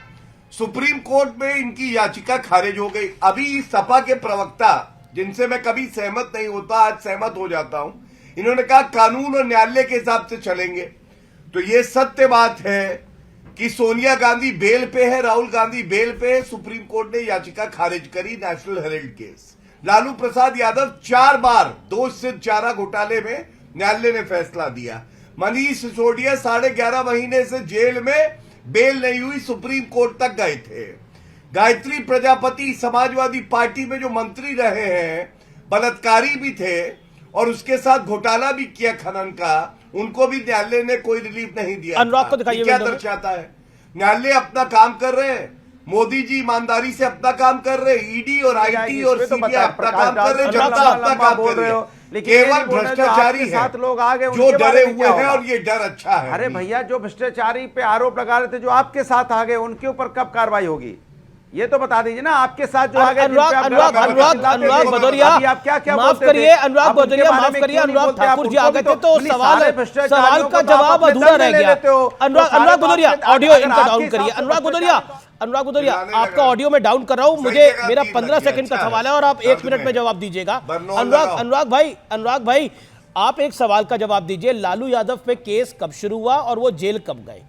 सुप्रीम कोर्ट में इनकी याचिका खारिज हो गई। अभी सपा के प्रवक्ता, जिनसे मैं कभी सहमत नहीं होता, आज सहमत हो जाता हूं, इन्होंने कहा कानून और न्यायालय के हिसाब से चलेंगे। तो ये सत्य बात है कि सोनिया गांधी बेल पे है, राहुल गांधी बेल पे है। सुप्रीम कोर्ट ने याचिका खारिज करी, national Herald case. Lalu Prasad Yadav 4 बार दोष सिद्ध चारा घोटाले में न्यायालय ने फैसला दिया। मनीष सिसोदिया 11.5 महीने से जेल में, बेल नहीं हुई, सुप्रीम कोर्ट तक गए थे। गायत्री प्रजापति समाजवादी पार्टी में जो मंत्री रहे हैं, बलात्कारी भी थे और उसके साथ घोटाला भी किया खनन का, उनको भी न्यायालय ने कोई रिलीफ नहीं दिया।
अनुराग को दिखाइए।
क्या दर्शाता है? न्यायालय अपना काम कर रहे हैं, मोदी जी ईमानदारी से अपना काम कर रहे हैं, ईडी और आईटी और सीबीआई अपना काम कर रहे हैं, जनता अपना काम कर रही है। केवल भ्रष्टाचारी
साथ लोग आ गए
जो डरे हुए हैं और ये डर अच्छा है।
अरे भैया, जो भ्रष्टाचारी पे आरोप लगा रहे थे, जो आपके साथ आ गए, उनके ऊपर कब कार्रवाई होगी? ये तो बता दीजिए ना। आपके साथ जो आ गए,
अनुराग भदौरिया,
आप क्या
माफ करिए, अनुराग भदौरिया माफ करिए, अनुराग ठाकुर जी आ गए थे तो सवाल का जवाब अधूरा रह गया। अनुराग भदौरिया ऑडियो इनका डाउन करिए। अनुराग भदौरिया आपका ऑडियो में डाउन कर रहा हूं, मुझे मेरा 15 सेकंड का सवाल है और आप 1 मिनट में जवाब दीजिएगा। अनुराग भाई आप एक सवाल का जवाब दीजिए। लालू यादव पे केस कब शुरू हुआ और वो जेल कब गए?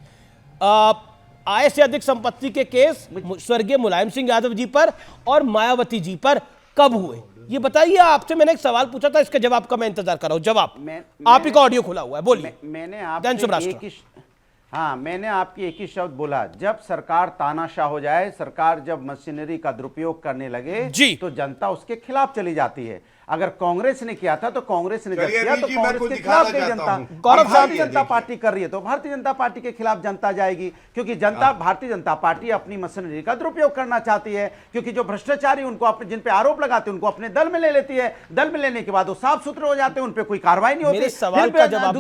आय से अधिक संपत्ति के केस स्वर्गीय मुलायम सिंह यादव जी पर और मायावती जी पर कब हुए? ये बताइए। आपसे मैंने एक सवाल पूछा था, इसके जवाब का मैं इंतजार कर रहा हूं। जवाब आप ही का ऑडियो खुला हुआ है, बोलिए।
मैंने आपकी एक ही शब्द बोला, जब सरकार तानाशाह हो जाए, सरकार जब मशीनरी का दुरुपयोग करने लगे तो जनता उसके खिलाफ चली जाती है। अगर कांग्रेस ने किया था तो कांग्रेस ने जब किया तो कांग्रेस के खिलाफ गई जनता। भारतीय जनता पार्टी कर रही है तो भारतीय जनता पार्टी के खिलाफ जनता जाएगी, क्योंकि जनता, भारतीय जनता पार्टी अपनी मशीनरी का दुरुपयोग करना चाहती है। क्योंकि जो भ्रष्टाचारी उनको अपने, जिन पे आरोप लगाते हैं, उनको अपने दल में ले लेती है। दल में लेने के बाद वो साफ सुथरे हो जाते हैं, उन पे कोई कार्रवाई नहीं होती।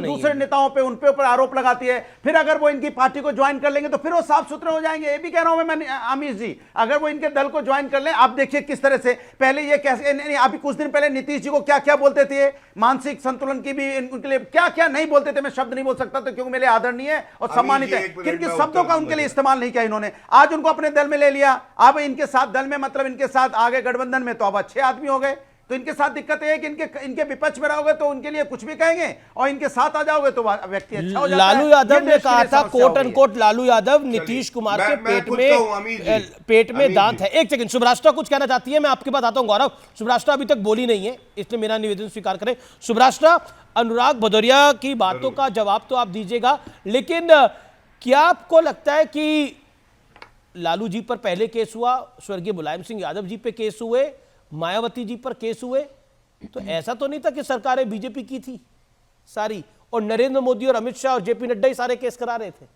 दूसरे नेताओं पे, उन पे ऊपर आरोप लगाती है। फिर अगर वो इनकी पार्टी को ज्वाइन कर लेंगे तो फिर वो साफ सुथरे हो जाएंगे। ये भी कह रहा हूं मैं अमीश जी, अगर वो इनके दल को ज्वाइन कर ले, आप देखिए किस तरह से पहले ये कैसे, अभी कुछ दिन पहले नीतीश जी को क्या क्या बोलते थे, मानसिक संतुलन की भी उनके लिए क्या क्या नहीं बोलते थे। मैं शब्द नहीं बोल सकता तो क्योंकि मेरे आदरणीय और सम्मानित है, किन शब्दों का उनके लिए इस्तेमाल नहीं किया इन्होंने। आज उनको अपने दल में ले लिया। अब इनके साथ दल में, मतलब इनके साथ आगे गठबंधन में तो अब अच्छे आदमी हो गए। तो इनके साथ दिक्कत है कि इनके विपक्ष में रहोगे तो उनके लिए कुछ भी कहेंगे और इनके साथ आ जाओगे तो व्यक्ति अच्छा हो जाता है।
लालू यादव ने कहा था, कोट अनकोट, लालू यादव नीतीश कुमार के पेट में दांत है। एक सेकंड, सुभ्राष्टा कुछ कहना चाहती है, मैं आपके पास आता हूं। गौरव, सुभ्राष्टा अभी तक बोली नहीं है, इसलिए मेरा निवेदन स्वीकार करें। सुभ्राष्टा, अनुराग भदौरिया की बातों का जवाब तो आप दीजिएगा, लेकिन क्या आपको लगता है कि लालू जी पर पहले केस हुआ, स्वर्गीय मुलायम सिंह यादव जी पे केस हुए, मायावती जी पर केस हुए, तो ऐसा तो नहीं था कि सरकारें बीजेपी की थी सारी और नरेंद्र मोदी और अमित शाह और जेपी नड्डा ही सारे केस करा रहे थे?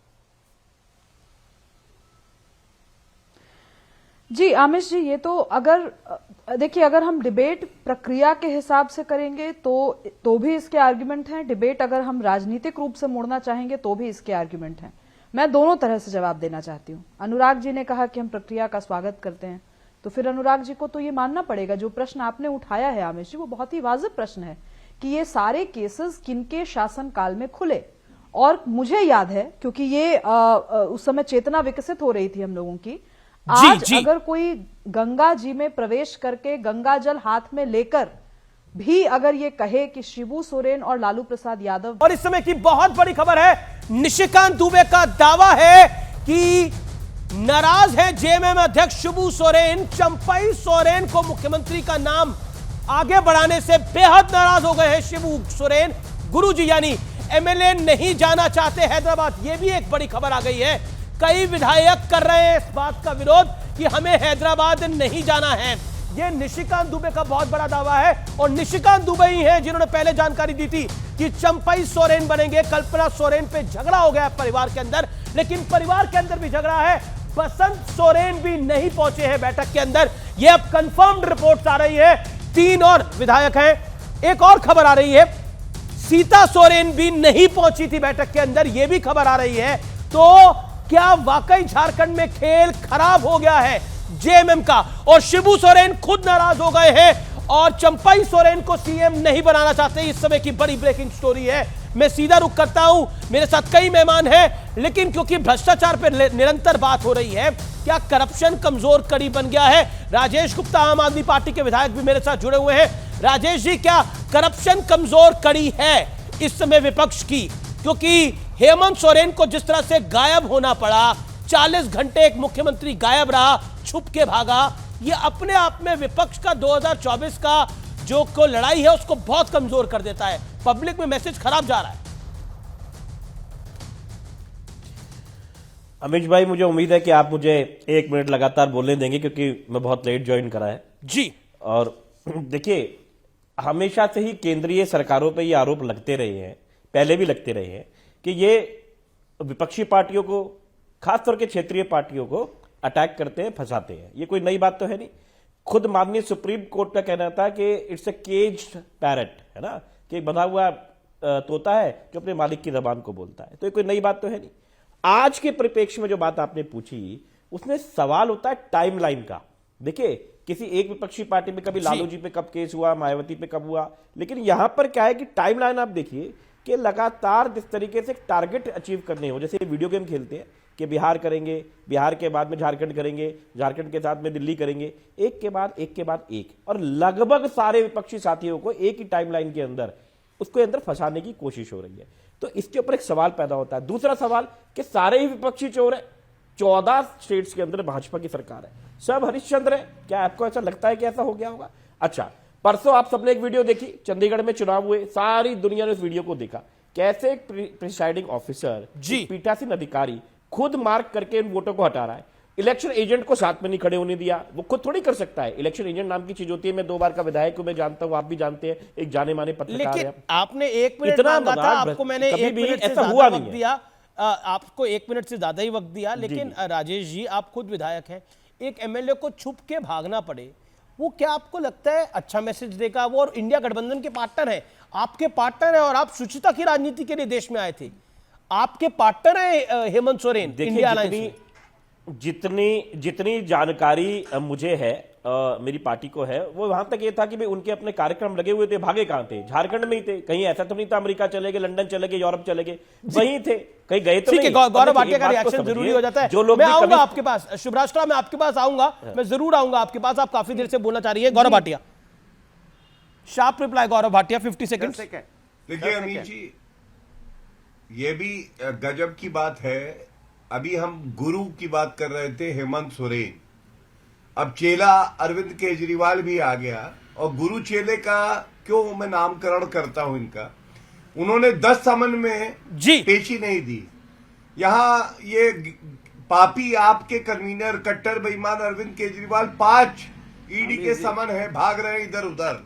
जी आमिश जी, ये तो अगर देखिए, अगर हम डिबेट प्रक्रिया के हिसाब से करेंगे तो भी इसके आर्गुमेंट हैं। डिबेट अगर हम राजनीतिक रूप से मोड़ना चाहेंगे तो भी इसके आर्गुमेंट हैं। मैं दोनों तरह से जवाब देना चाहती हूं। अनुराग जी ने कहा कि हम प्रक्रिया का स्वागत करते हैं, तो फिर अनुराग जी को तो ये मानना पड़ेगा, जो प्रश्न आपने उठाया है आमिश जी, वो बहुत ही वाजिब प्रश्न है कि ये सारे केसेस किनके शासनकाल में खुले। और मुझे याद है, क्योंकि ये उस समय चेतना विकसित हो रही थी हम लोगों की। आज अगर कोई गंगा जी में प्रवेश करके गंगा जल हाथ में लेकर भी अगर ये कहे कि शिबू सोरेन और लालू प्रसाद यादव,
और इस समय की बहुत बड़ी खबर है, निशिकांत दुबे का दावा है कि नाराज है जेएमएम अध्यक्ष शिबू सोरेन। चंपई सोरेन को मुख्यमंत्री का नाम आगे बढ़ाने से बेहद नाराज हो गए हैं शिबू सोरेन। गुरुजी यानी एमएलए नहीं जाना चाहते हैदराबाद, यह भी एक बड़ी खबर आ गई है। कई विधायक कर रहे हैं इस बात का विरोध कि हमें हैदराबाद नहीं जाना है। ये निशिकांत दुबे का बहुत बड़ा दावा है और निशिकांत दुबे ही हैं जिन्होंने पहले जानकारी दी थी कि चंपई सोरेन बनेंगे। कल्पना सोरेन पे झगड़ा हो गया परिवार के अंदर, लेकिन परिवार के अंदर भी झगड़ा है। बसंत सोरेन भी नहीं पहुंचे हैं बैठक के अंदर, ये अब कंफर्म्ड रिपोर्ट्स आ रही है। 3 और विधायक हैं। एक और खबर आ रही है, सीता सोरेन भी नहीं पहुंची थी बैठक के अंदर, यह भी खबर आ रही है। तो क्या वाकई झारखंड में खेल खराब हो गया है जेएमएम का? और शिबू सोरेन खुद नाराज हो गए हैं और चंपई सोरेन को सीएम नहीं बनाना चाहते। इस समय की बड़ी ब्रेकिंग स्टोरी है। मैं सीधा रुख करता हूं, मेरे साथ कई मेहमान हैं, लेकिन क्योंकि भ्रष्टाचार पर निरंतर बात हो रही है, क्या करप्शन कमजोर कड़ी बन गया है? राजेश गुप्ता आम आदमी पार्टी के विधायक भी मेरे साथ जुड़े हुए हैं। राजेश जी, क्या करप्शन कमजोर कड़ी है इस समय विपक्ष की? क्योंकि हेमंत सोरेन को जिस तरह से गायब होना पड़ा, 40 घंटे एक मुख्यमंत्री गायब रहा, छुप के भागा, ये अपने आप में विपक्ष का 2024 का जो को लड़ाई है उसको बहुत कमजोर कर देता है। पब्लिक में मैसेज खराब जा रहा है।
अमित भाई, मुझे उम्मीद है कि आप मुझे 1 मिनट लगातार बोलने देंगे क्योंकि मैं बहुत लेट ज्वाइन करा है
जी।
और देखिए, हमेशा से ही केंद्रीय सरकारों पे ये आरोप लगते रहे हैं, पहले भी लगते रहे हैं कि ये विपक्षी पार्टियों को, खासतौर के क्षेत्रीय पार्टियों को अटैक करते हैं, फंसाते हैं। ये कोई नई बात तो है नहीं। खुद माननीय सुप्रीम कोर्ट का कहना था कि इट्स ए केज्ड पैरट, है ना, कि बंधा हुआ तोता है जो अपने मालिक की जबान को बोलता है। तो ये कोई नई बात तो है नहीं। आज के परिप्रेक्ष्य में जो बात आपने पूछी, उसमें सवाल होता है टाइमलाइन का। देखिए, किसी एक विपक्षी पार्टी में कभी लालू जी पे कब केस हुआ, मायावती पे कब हुआ, लेकिन यहां पर क्या है कि टाइमलाइन आप देखिए कि लगातार जिस तरीके से टारगेट अचीव करने हो, जैसे वीडियो गेम खेलते हैं कि बिहार करेंगे, बिहार के बाद में झारखंड करेंगे, झारखंड के साथ में दिल्ली करेंगे, एक के बाद एक के बाद एक, और लगभग सारे विपक्षी साथियों को एक ही टाइमलाइन के अंदर उसको अंदर फंसाने की कोशिश हो रही है। तो इसके ऊपर एक सवाल पैदा होता है। दूसरा सवाल कि सारे ही विपक्षी चोर है। 14 स्टेट्स के अंदर भाजपा की सरकार है, सब हरिश्चंद्र है। क्या आपको ऐसा लगता है कि ऐसा हो गया होगा? अच्छा, परसों आप सबने एक वीडियो देखी, चंडीगढ़ में चुनाव हुए, सारी दुनिया ने उस वीडियो को देखा, कैसे एक प्रिसाइडिंग ऑफिसर, पीठासीन अधिकारी खुद मार्क करके इन वोटों को हटा रहा है। इलेक्शन एजेंट को साथ में नहीं खड़े होने दिया। वो खुद थोड़ी कर सकता है। इलेक्शन एजेंट नाम की चीज होती है। मैं 2 बार का विधायक हूं, मैं जानता हूं, आप भी जानते हैं, एक जाने माने पत्रकार है।
आपने 1 मिनट मांगा था, आपको मैंने 1 मिनट से ज्यादा वक्त दिया, आपको 1 मिनट से ज्यादा ही वक्त दिया। लेकिन राजेश जी, आप खुद विधायक हैं, एक एमएलए को छुप के भागना पड़े, वो क्या आपको लगता है अच्छा मैसेज देगा? वो और इंडिया गठबंधन के पार्टनर है, आपके पार्टनर है, और आप शुचिता की राजनीति के लिए देश में आए थे। आपके पार्टनर है हेमंत सोरेन इंडिया अलायंस में।
जितनी जानकारी मुझे है, मेरी पार्टी को है, वो वहां तक ये था कि भाई उनके अपने कार्यक्रम लगे हुए थे। भागे कहां थे? झारखंड में ही थे। कहीं ऐसा तो नहीं था अमेरिका चले गए, लंदन चले गए, यूरोप चले गए, वहीं थे, कहीं गए तो नहीं।
गौरव भाटिया का रिएक्शन जरूरी हो जाता है।
जो लोग
मैं आऊंगा आपके पास, शुभराष्ट्र, मैं आपके पास आऊंगा, मैं जरूर आऊंगा आपके पास। आप काफी देर से बोलना चाह रही है। Gaurav Bhatia, sharp reply Gaurav Bhatia, 50 second.
देखिए अमित जी, ये भी गजब की बात है। अभी हम गुरु की बात कर रहे थे, हेमंत सोरेन, अब चेला अरविंद केजरीवाल भी आ गया। और गुरु चेले का क्यों मैं नामकरण करता हूं इनका, उन्होंने 10 समन में पेशी नहीं दी। यहां ये पापी आपके कन्वीनर कट्टर बेईमान अरविंद केजरीवाल 5 ईडी के समन है, भाग रहे हैं इधर उधर।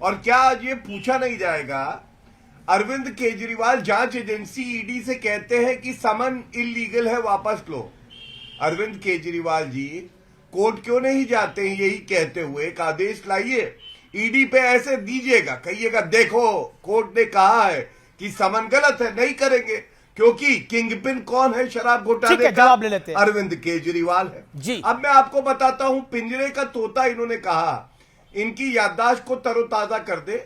और क्या ये पूछा नहीं जाएगा, अरविंद केजरीवाल जांच एजेंसी ईडी से कहते हैं कि समन इलीगल है, वापस लो। अरविंद केजरीवाल जी कोर्ट क्यों नहीं जाते हैं यही कहते हुए एक आदेश लाइए, ईडी पे ऐसे दीजिएगा, कहिएगा देखो कोर्ट ने कहा है कि समन गलत है, नहीं करेंगे, क्योंकि किंगपिन कौन है शराब घोटाले का? अरविंद केजरीवाल है जी। अब मैं आपको बताता हूं, पिंजरे का तोता इन्होंने कहा, इनकी याददाश्त को तरोताजा कर दे।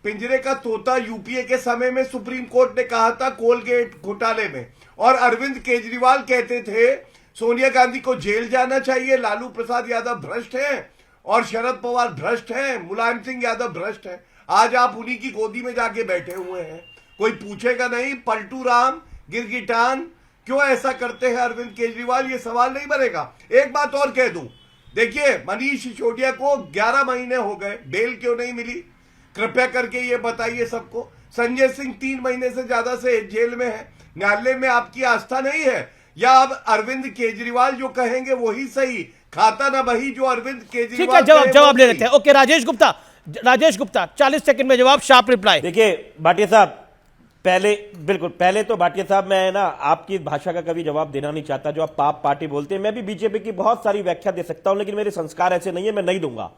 पिंजरे का तोता यूपीए के समय में सुप्रीम कोर्ट ने कहा था कोलगेट घोटाले में, और अरविंद केजरीवाल कहते थे सोनिया गांधी को जेल जाना चाहिए, लालू प्रसाद यादव भ्रष्ट हैं और शरद पवार भ्रष्ट हैं, मुलायम सिंह यादव भ्रष्ट हैं। आज आप उन्हीं की गोदी में जाके बैठे हुए हैं, कोई पूछेगा नहीं। पलटू राम गिरगिटान क्यों ऐसा करते हैं अरविंद केजरीवाल, ये सवाल नहीं बनेगा। एक बात और कह दूं, देखिए मनीष सिसोदिया को 11 महीने हो गए, बेल क्यों नहीं मिली? कृपया करके ये बताइए सबको। संजय सिंह 3 महीने से ज्यादा से जेल में है, न्यायालय में आपकी आस्था नहीं है। या अब अरविंद केजरीवाल जो कहेंगे वही सही, खाता ना वही जो अरविंद केजरीवाल।
ठीक है, जवाब ले लेते हैं। ओके, राजेश गुप्ता 40 सेकंड में जवाब, शार्प रिप्लाई।
देखिए भाटिया साहब, पहले तो भाटिया साहब, मैं ना आपकी भाषा का कभी जवाब देना नहीं चाहता जो आप पाप पार्टी बोलते हैं। मैं भी बीजेपी की बहुत सारी व्याख्या दे सकता हूं, लेकिन मेरे संस्कार ऐसे नहीं है, मैं नहीं दूंगा।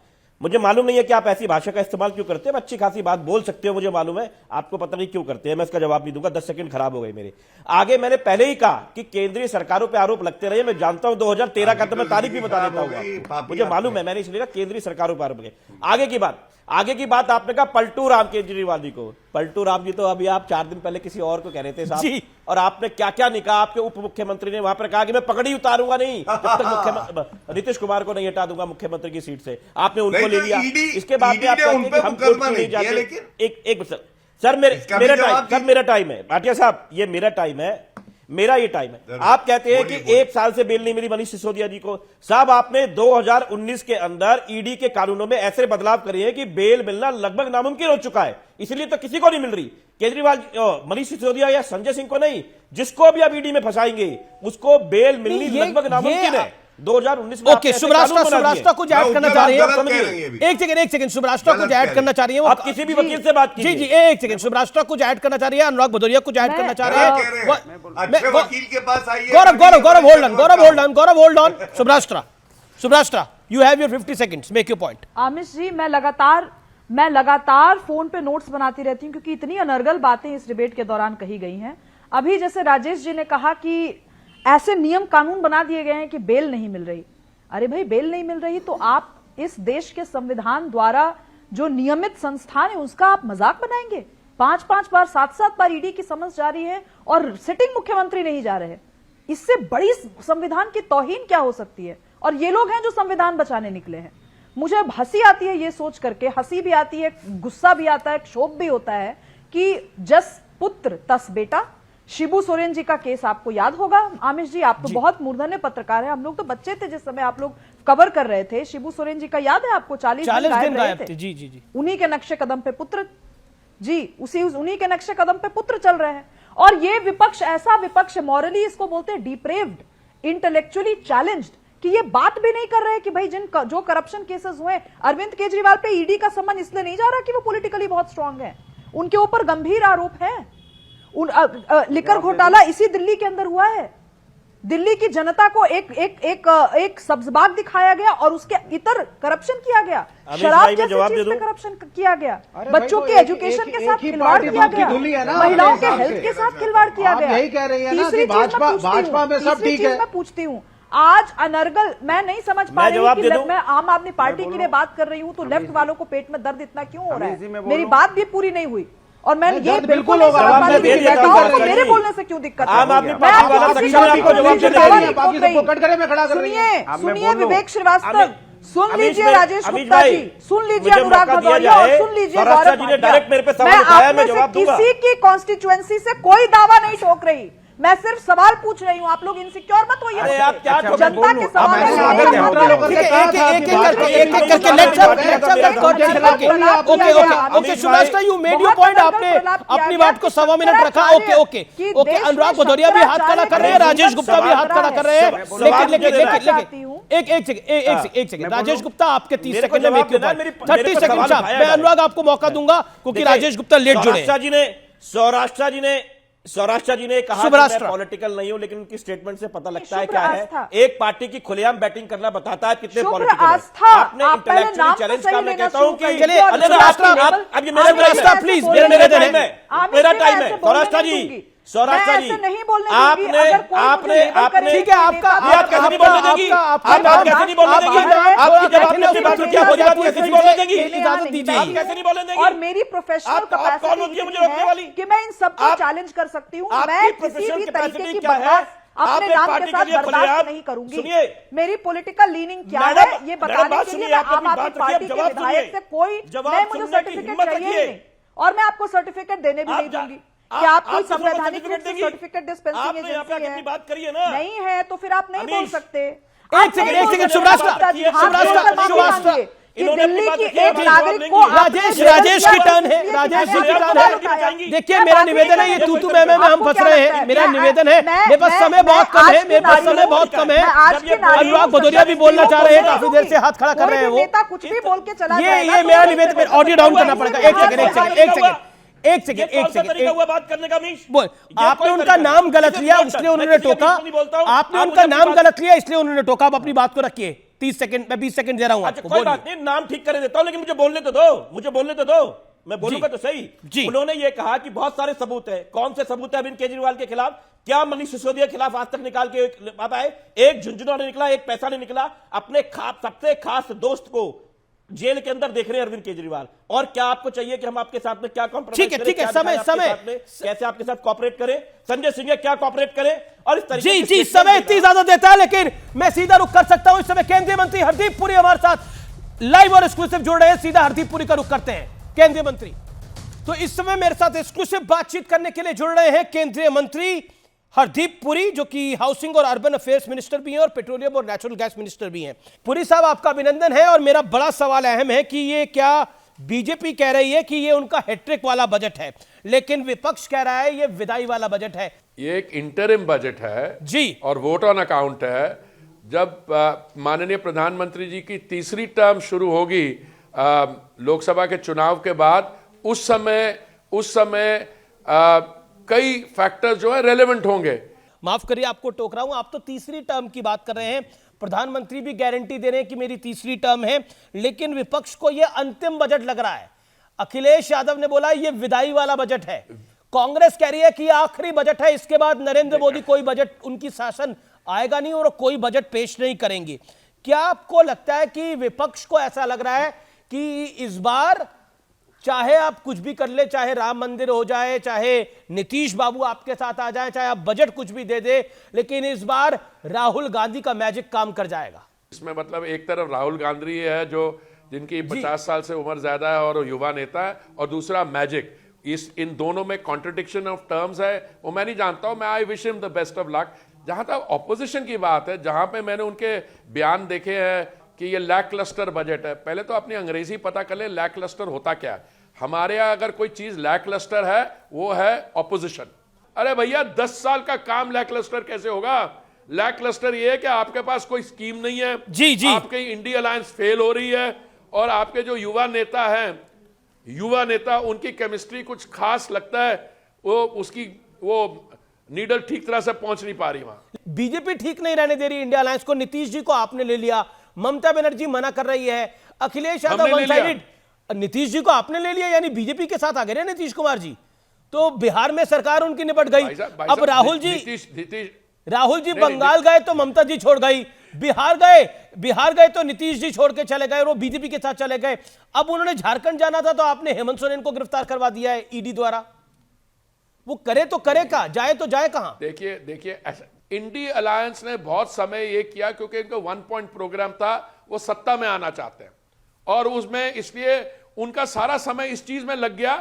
मुझे मालूम नहीं है कि आप ऐसी भाषा का इस्तेमाल क्यों करते हैं। अच्छी खासी बात बोल सकते हो, मुझे मालूम है, आपको पता नहीं क्यों करते हैं। मैं इसका जवाब नहीं दूंगा, 10 सेकंड खराब हो गए मेरे। आगे मैंने पहले ही कहा कि केंद्रीय सरकारों पे आरोप लगते रहे। मैं जानता हूं 2013 का, तो मैं तारीख भी बता देता हूं, मुझे मालूम है, मैंने इसलिए कहा केंद्रीय सरकारों पर आरोप लगे। आगे की बात आपने कहा पलटू राम केजरीवाल जी को। पलटू राम जी तो अभी आप 4 दिन पहले किसी और को कह रहे थे साहब, और आपने क्या क्या नहीं कहा। आपके उप मुख्यमंत्री ने वहां पर कहा कि मैं पगड़ी उतारूंगा नहीं जब तक नीतीश कुमार को नहीं हटा दूंगा मुख्यमंत्री की सीट से। आपने उनको ले लिया। इसके बाद में आप कहते हैं कि हम कोर्ट क्यों नहीं जाते। एक सर मेरा टाइम है भाटिया साहब, ये मेरा टाइम है, मेरा ये टाइम है। आप कहते हैं कि 1 साल से बेल नहीं मिली मनीष सिसोदिया जी को। साहब आपने 2019 के अंदर ईडी के कानूनों में ऐसे बदलाव करे हैं कि बेल मिलना लगभग नामुमकिन हो चुका है, इसलिए तो किसी को नहीं मिल रही। केजरीवाल, मनीष सिसोदिया या संजय सिंह को नहीं, जिसको भी आप ईडी में फंसाएंगे उसको बेल मिलनी लगभग नामुमकिन है। 2019 में
ओके, सुब्रास्टा कुछ ऐड करना चाह रही है। एक सेकंड, सुब्रास्टा कुछ ऐड करना चाह रही है।
आप किसी भी वकील से बात कीजिए।
जी, एक सेकंड, सुब्रास्टा कुछ ऐड करना चाह रही है। अनुराग भदौरिया कुछ ऐड करना चाह रहे हैं।
वकील के पास आइए।
Gaurav hold on. सुब्रास्टा you have your 50 seconds, make your point.
Amish ji, मैं लगातार फोन पे नोट्स बनाती रहती हूँ, क्योंकि इतनी अनर्गल बातें इस डिबेट के दौरान कही गई हैं। अभी जैसे राजेश जी ने कहा कि ऐसे नियम कानून बना दिए गए हैं कि बेल नहीं मिल रही। अरे भाई, बेल नहीं मिल रही तो आप इस देश के संविधान द्वारा जो नियमित संस्थान है उसका आप मजाक बनाएंगे। 5-5 बार 7-7 बार ईडी की समन्स जारी है और सिटिंग मुख्यमंत्री नहीं जा रहे। इससे बड़ी संविधान की तौहीन क्या हो सकती है? और ये लोग हैं जो संविधान बचाने निकले हैं। मुझे हंसी आती है ये सोच करके, हंसी भी आती है, गुस्सा भी आता है, क्षोभ भी होता है कि जस पुत्र तस बेटा। शिबू सोरेन जी का केस आपको याद होगा आमिश जी, आप तो बहुत मूर्धन्य पत्रकार हैं, हम लोग तो बच्चे थे जिस समय आप लोग कवर कर रहे थे। शिबू सोरेन जी का याद है आपको? 40 दिन गायब थे।
जी।
उन्हीं के नक्शे कदम पे पुत्र, उन्हीं के नक्शे कदम पे पुत्र चल रहे हैं। और ये विपक्ष ऐसा विपक्ष, मॉरली इसको बोलते हैं डिप्रेव्ड, इंटेलेक्चुअली चैलेंज्ड, कि ये बात भी नहीं कर रहे कि भाई जो करप्शन केसेस हुए, अरविंद केजरीवाल पे ईडी का सम्मान इसलिए नहीं जा रहा कि वो पॉलिटिकली बहुत स्ट्रांग है, उनके ऊपर गंभीर आरोप है। लिकर घोटाला इसी दिल्ली के अंदर हुआ है। दिल्ली की जनता को एक सब्जबाग दिखाया गया और उसके इतर करप्शन किया गया, शराब जैसी चीज पे करप्शन किया गया, बच्चों के एजुकेशन के साथ खिलवाड़ किया गया, महिलाओं के हेल्थ के साथ खिलवाड़ किया गया।
यही कह रही है ना कि भाजपा में सब ठीक है।
मैं पूछती हूँ, आज अनर्गल मैं नहीं समझ पा रही हूँ कि मैं आम आदमी पार्टी के लिए बात कर रही हूँ तो लेफ्ट वालों को पेट में दर्द इतना क्यों हो रहा है? मेरी बात भी पूरी नहीं हुई और मैं ये बिल्कुल मेरे बोलने से क्यों दिक्कत है? सुनिए विवेक श्रीवास्तव, सुन लीजिए राजेश गुप्ता जी, सुन लीजिए अनुराग भदौरिया और सुन लीजिए गौरव भाटिया। मैं आप में से किसी की कॉन्स्टिट्यूएंसी से कोई दावा नहीं ठोक रही, मैं सिर्फ सवाल पूछ रही हूँ। आप लोग इनसिक्योर मत होइए, जनता के सवाल
Subhash you made your point, आपने अपनी बात को 1.25 मिनट रखा। ओके, अनुराग भदौरिया भी हाथ खड़ा कर रहे हैं, राजेश गुप्ता भी हाथ खड़ा कर रहे हैं, लेकिन एक सेकंड राजेश गुप्ता, आपके 30 सेकंड में 30 सेकंड साहब, मैं अनुराग आपको मौका दूंगा क्योंकि राजेश गुप्ता लेट जुड़े।
सौराष्ट्र जी ने कहा कि मैं पॉलिटिकल नहीं हूं, लेकिन उनकी स्टेटमेंट से पता लगता है क्या है, एक पार्टी की खुलेआम बैटिंग करना बताता है कितने पॉलिटिकल है। आपने इंटेलेक्चुअली चैलेंज का, मैं कहता हूं कि
चलिए अब ये मेरा टाइम है,
मेरा टाइम है। सौराष्ट्र जी आपने
ठीक है, आपका
आप कैसे नहीं बोलने देगी? आप कैसे नहीं बोलने देगी? आपकी जब आपने अपनी बात रखी, आप कैसे नहीं बोलने देगी?
इजाजत दीजिए।
आप कैसे नहीं बोलने देगी?
और मेरी प्रोफेशनल कैपेसिटी है कि मैं इन सबको चैलेंज कर सकती हूँ। मैं किसी भी तरीके की बर्दाश्त अपने नाम के साथ बर्दाश्त नहीं करूंगी। मेरी पॉलिटिकल लीनिंग क्या है ये बताने के लिए मैं आम आदमी पार्टी के विधायक से कोई, मुझे सर्टिफिकेट चाहिए नहीं और मैं आपको सर्टिफिकेट देने भी नहीं दूंगी। क्या आप कोई संवैधानिक रूप से सर्टिफिकेट डिस्पेंसिंग एजेंसी है?
बात करिए ना,
नहीं है तो फिर आप नहीं बोल सकते।
एक सेकंड सुभाष
कि
इन्होंने अपनी
दिल्ली
बात
की
रखी है,
एक
हमारी
नागरिक
जवाब
को
लेंगी।
राजेश की टर्न है, राजेश जी की टर्न है। देखिए मेरा निवेदन है, ये तू में हम फंस रहे हैं। मेरा निवेदन है, मेरे पास समय बहुत कम है, मेरे पास समय बहुत कम है। अनुराग भदौरिया भी बोलना चाह रहे हैं, काफी देर से हाथ खड़ा कर रहे हैं वो।
नेता कुछ भी बोल के चला
ये मेरा निवेदन, ऑडियो डाउन करना पड़ेगा। एक सेकंड
बात करने का मीश
बोल। आपने उनका नाम गलत लिया इसलिए उन्होंने टोका, आपने उनका नाम गलत लिया इसलिए उन्होंने टोका। आप अपनी बात को रखिए। 30 सेकंड, मैं 20 सेकंड दे रहा हूं आपको।
कोई बात नहीं, नाम ठीक कर देता हूं, लेकिन मुझे बोलने तो दो, मैं बोलूंगा तो सही
जी।
उन्होंने ये कहा कि बहुत सारे सबूत है। कौन से सबूत है अरविंद केजरीवाल के खिलाफ? क्या मनीष सिसोदिया के खिलाफ आज तक निकाल के आता है? एक झुंझुनू नहीं निकला, एक पैसा नहीं निकला। अपने सबसे खास दोस्त को जेल के अंदर देख रहे हैं अरविंद केजरीवाल। और क्या आपको चाहिए कि हम आपके साथ में क्या कॉम्प्रोमाइज करें?
ठीक है, समय
कैसे आपके साथ कॉपरेट करें? संजय सिंह क्या कॉपरेट करें? और इस तरीके
जी समय इतनी ज्यादा देता है, लेकिन मैं सीधा रुख कर सकता हूं। इस समय केंद्रीय मंत्री हरदीप पुरी हमारे साथ लाइव और एक्सक्लूसिव जुड़ रहे हैं। सीधा हरदीप पुरी का रुख करते हैं। केंद्रीय मंत्री तो इस समय मेरे साथ एक्सक्लूसिव बातचीत करने के लिए जुड़ रहे हैं केंद्रीय मंत्री हरदीप पुरी, जो कि हाउसिंग और अर्बन अफेयर्स मिनिस्टर भी हैं और पेट्रोलियम और नेचुरल गैस मिनिस्टर भी हैं। पुरी साहब, आपका अभिनंदन है। और मेरा बड़ा सवाल अहम है कि ये क्या बीजेपी कह रही है कि ये उनका हैट्रिक वाला बजट है, लेकिन विपक्ष कह रहा है ये विदाई वाला बजट है।
ये एक इंटरिम बजट है
जी,
और वोट ऑन अकाउंट है। जब माननीय प्रधानमंत्री जी की तीसरी टर्म शुरू होगी लोकसभा के चुनाव के बाद, उस समय कई फैक्टर्स जो है रेलेवेंट होंगे।
माफ करिए आपको टोक रहा हूं, आप तो तीसरी टर्म की बात कर रहे हैं। प्रधानमंत्री भी गारंटी दे रहे हैं कि मेरी तीसरी टर्म है, लेकिन विपक्ष को यह अंतिम बजट लग रहा है। अखिलेश यादव ने बोला यह विदाई वाला बजट है। कांग्रेस कह रही है कि आखिरी बजट है, इसके बाद नरेंद्र मोदी कोई बजट, उनकी शासन आएगा नहीं और कोई बजट पेश नहीं करेंगे। क्या आपको लगता है कि विपक्ष को ऐसा लग रहा है कि इस बार चाहे आप कुछ भी कर ले, चाहे राम मंदिर हो जाए, चाहे नीतीश बाबू आपके साथ आ जाए, चाहे आप बजट कुछ भी दे दे, लेकिन इस बार राहुल गांधी का मैजिक काम कर जाएगा?
इसमें मतलब एक तरफ राहुल गांधी है जो जिनकी 50 साल से उम्र ज्यादा है और युवा नेता है, और दूसरा मैजिक। इन दोनों में कॉन्ट्रडिक्शन ऑफ टर्म्स है, वो मैं नहीं जानता हूं। मैं I wish him the best of luck. जहां तक ऑपोजिशन की बात है, जहां पे मैंने उनके बयान देखे हैं कि ये लैक क्लस्टर बजट है, पहले तो अपनी अंग्रेजी पता कर ले, लैक क्लस्टर होता क्या है। हमारे यहाँ अगर कोई चीज लैक क्लस्टर है वो है ऑपोजिशन। अरे भैया 10 साल का काम लैक क्लस्टर कैसे होगा? लैक क्लस्टर ये है कि आपके पास कोई स्कीम नहीं है,
जी
आपकी इंडिया अलायंस फेल हो रही है, और आपके जो युवा नेता उनकी केमिस्ट्री कुछ खास लगता है, वो नीडल ठीक तरह से पहुंच नहीं पा रही वहां।
बीजेपी ठीक नहीं रहने दे रही इंडिया अलायंस को। नीतीश जी को आपने ले लिया, ममता बनर्जी मना कर रही है, अखिलेश यादव वन साइडेड। नीतीश जी को आपने ले लिया, यानी बीजेपी के साथ आ गए नीतीश कुमार जी। तो बिहार में सरकार उनकी निपट गई। अब राहुल जी बंगाल गए तो ममता जी छोड़ गई, बिहार गए तो नीतीश जी छोड़ के चले गए और वो बीजेपी के साथ चले गए। अब उन्होंने झारखंड जाना था तो आपने हेमंत सोरेन को गिरफ्तार करवा दिया है ईडी द्वारा। वो करे तो करे क्या, जाए तो जाए कहां?
देखिए इंडिया अलायंस ने बहुत समय ये किया क्योंकि इनका 1 पॉइंट प्रोग्राम था, वो सत्ता में आना चाहते हैं, और उसमें इसलिए उनका सारा समय इस चीज में लग गया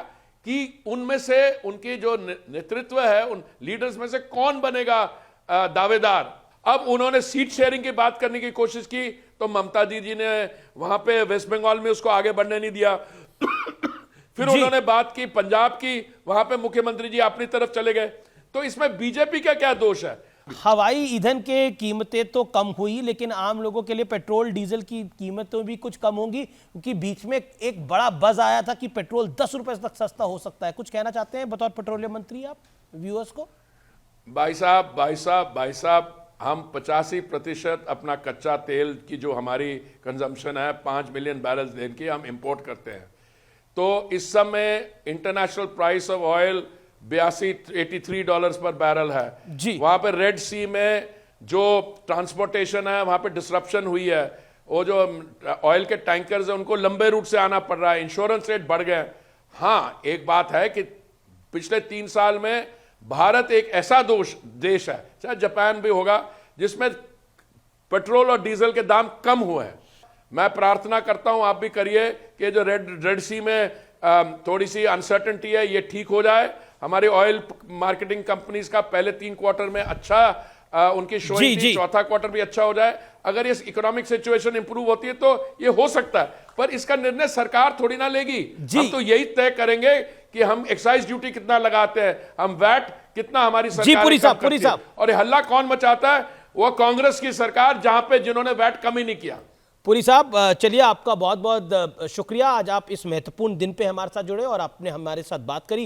कि उनमें से उनके जो नेतृत्व है, उन लीडर्स में से कौन बनेगा दावेदार। अब उन्होंने सीट शेयरिंग की बात करने की कोशिश की तो ममता दीदी ने वहां पे वेस्ट बंगाल में उसको आगे बढ़ने नहीं दिया। फिर उन्होंने बात की पंजाब की, वहां पे मुख्यमंत्री जी अपनी तरफ चले गए। तो इसमें बीजेपी का क्या दोष है?
हवाई ईंधन के कीमतें तो कम हुई, लेकिन आम लोगों के लिए पेट्रोल डीजल की कीमतें भी कुछ कम होंगी, क्योंकि बीच में एक बड़ा बज आया था कि पेट्रोल 10 रुपए तक सस्ता हो सकता है। कुछ कहना चाहते हैं बतौर पेट्रोलियम मंत्री आप व्यूअर्स को?
भाई साहब, हम 85% अपना कच्चा तेल की जो हमारी कंजम्पशन है 5 मिलियन बैरल्स दिन की हम इंपोर्ट करते हैं। तो इस समय इंटरनेशनल प्राइस ऑफ ऑयल $83 पर बैरल है
जी।
वहां पे रेड सी में जो ट्रांसपोर्टेशन है वहां पे डिसरप्शन हुई है, वो जो ऑयल के टैंकर्स है उनको लंबे रूट से आना पड़ रहा है, इंश्योरेंस रेट बढ़ गए। हाँ, एक बात है कि पिछले 3 साल में भारत एक ऐसा देश है, चाहे जापान भी होगा, जिसमें पेट्रोल और डीजल के दाम कम हुए हैं। मैं प्रार्थना करता हूं आप भी करिए कि जो रेड सी में थोड़ी सी अनसर्टेनिटी है ये ठीक हो जाए। हमारी ऑयल मार्केटिंग कंपनीज का पहले 3 क्वार्टर में अच्छा उनकी शोइंग थी, चौथा क्वार्टर भी अच्छा हो जाए, अगर ये इकोनॉमिक सिचुएशन इंप्रूव होती है तो ये हो सकता है, पर इसका निर्णय सरकार थोड़ी ना लेगी। हम तो यही तय करेंगे कि हम एक्साइज ड्यूटी कितना लगाते हैं, हम वैट कितना हमारी सरकार
पुरी साहब।
और ये हल्ला कौन मचाता है? वो कांग्रेस की सरकार, जहां पे जिन्होंने वैट कम ही नहीं किया।
पुरी साहब, चलिए आपका बहुत बहुत शुक्रिया, आज आप इस महत्वपूर्ण दिन पे हमारे साथ जुड़े और आपने हमारे साथ बात करी।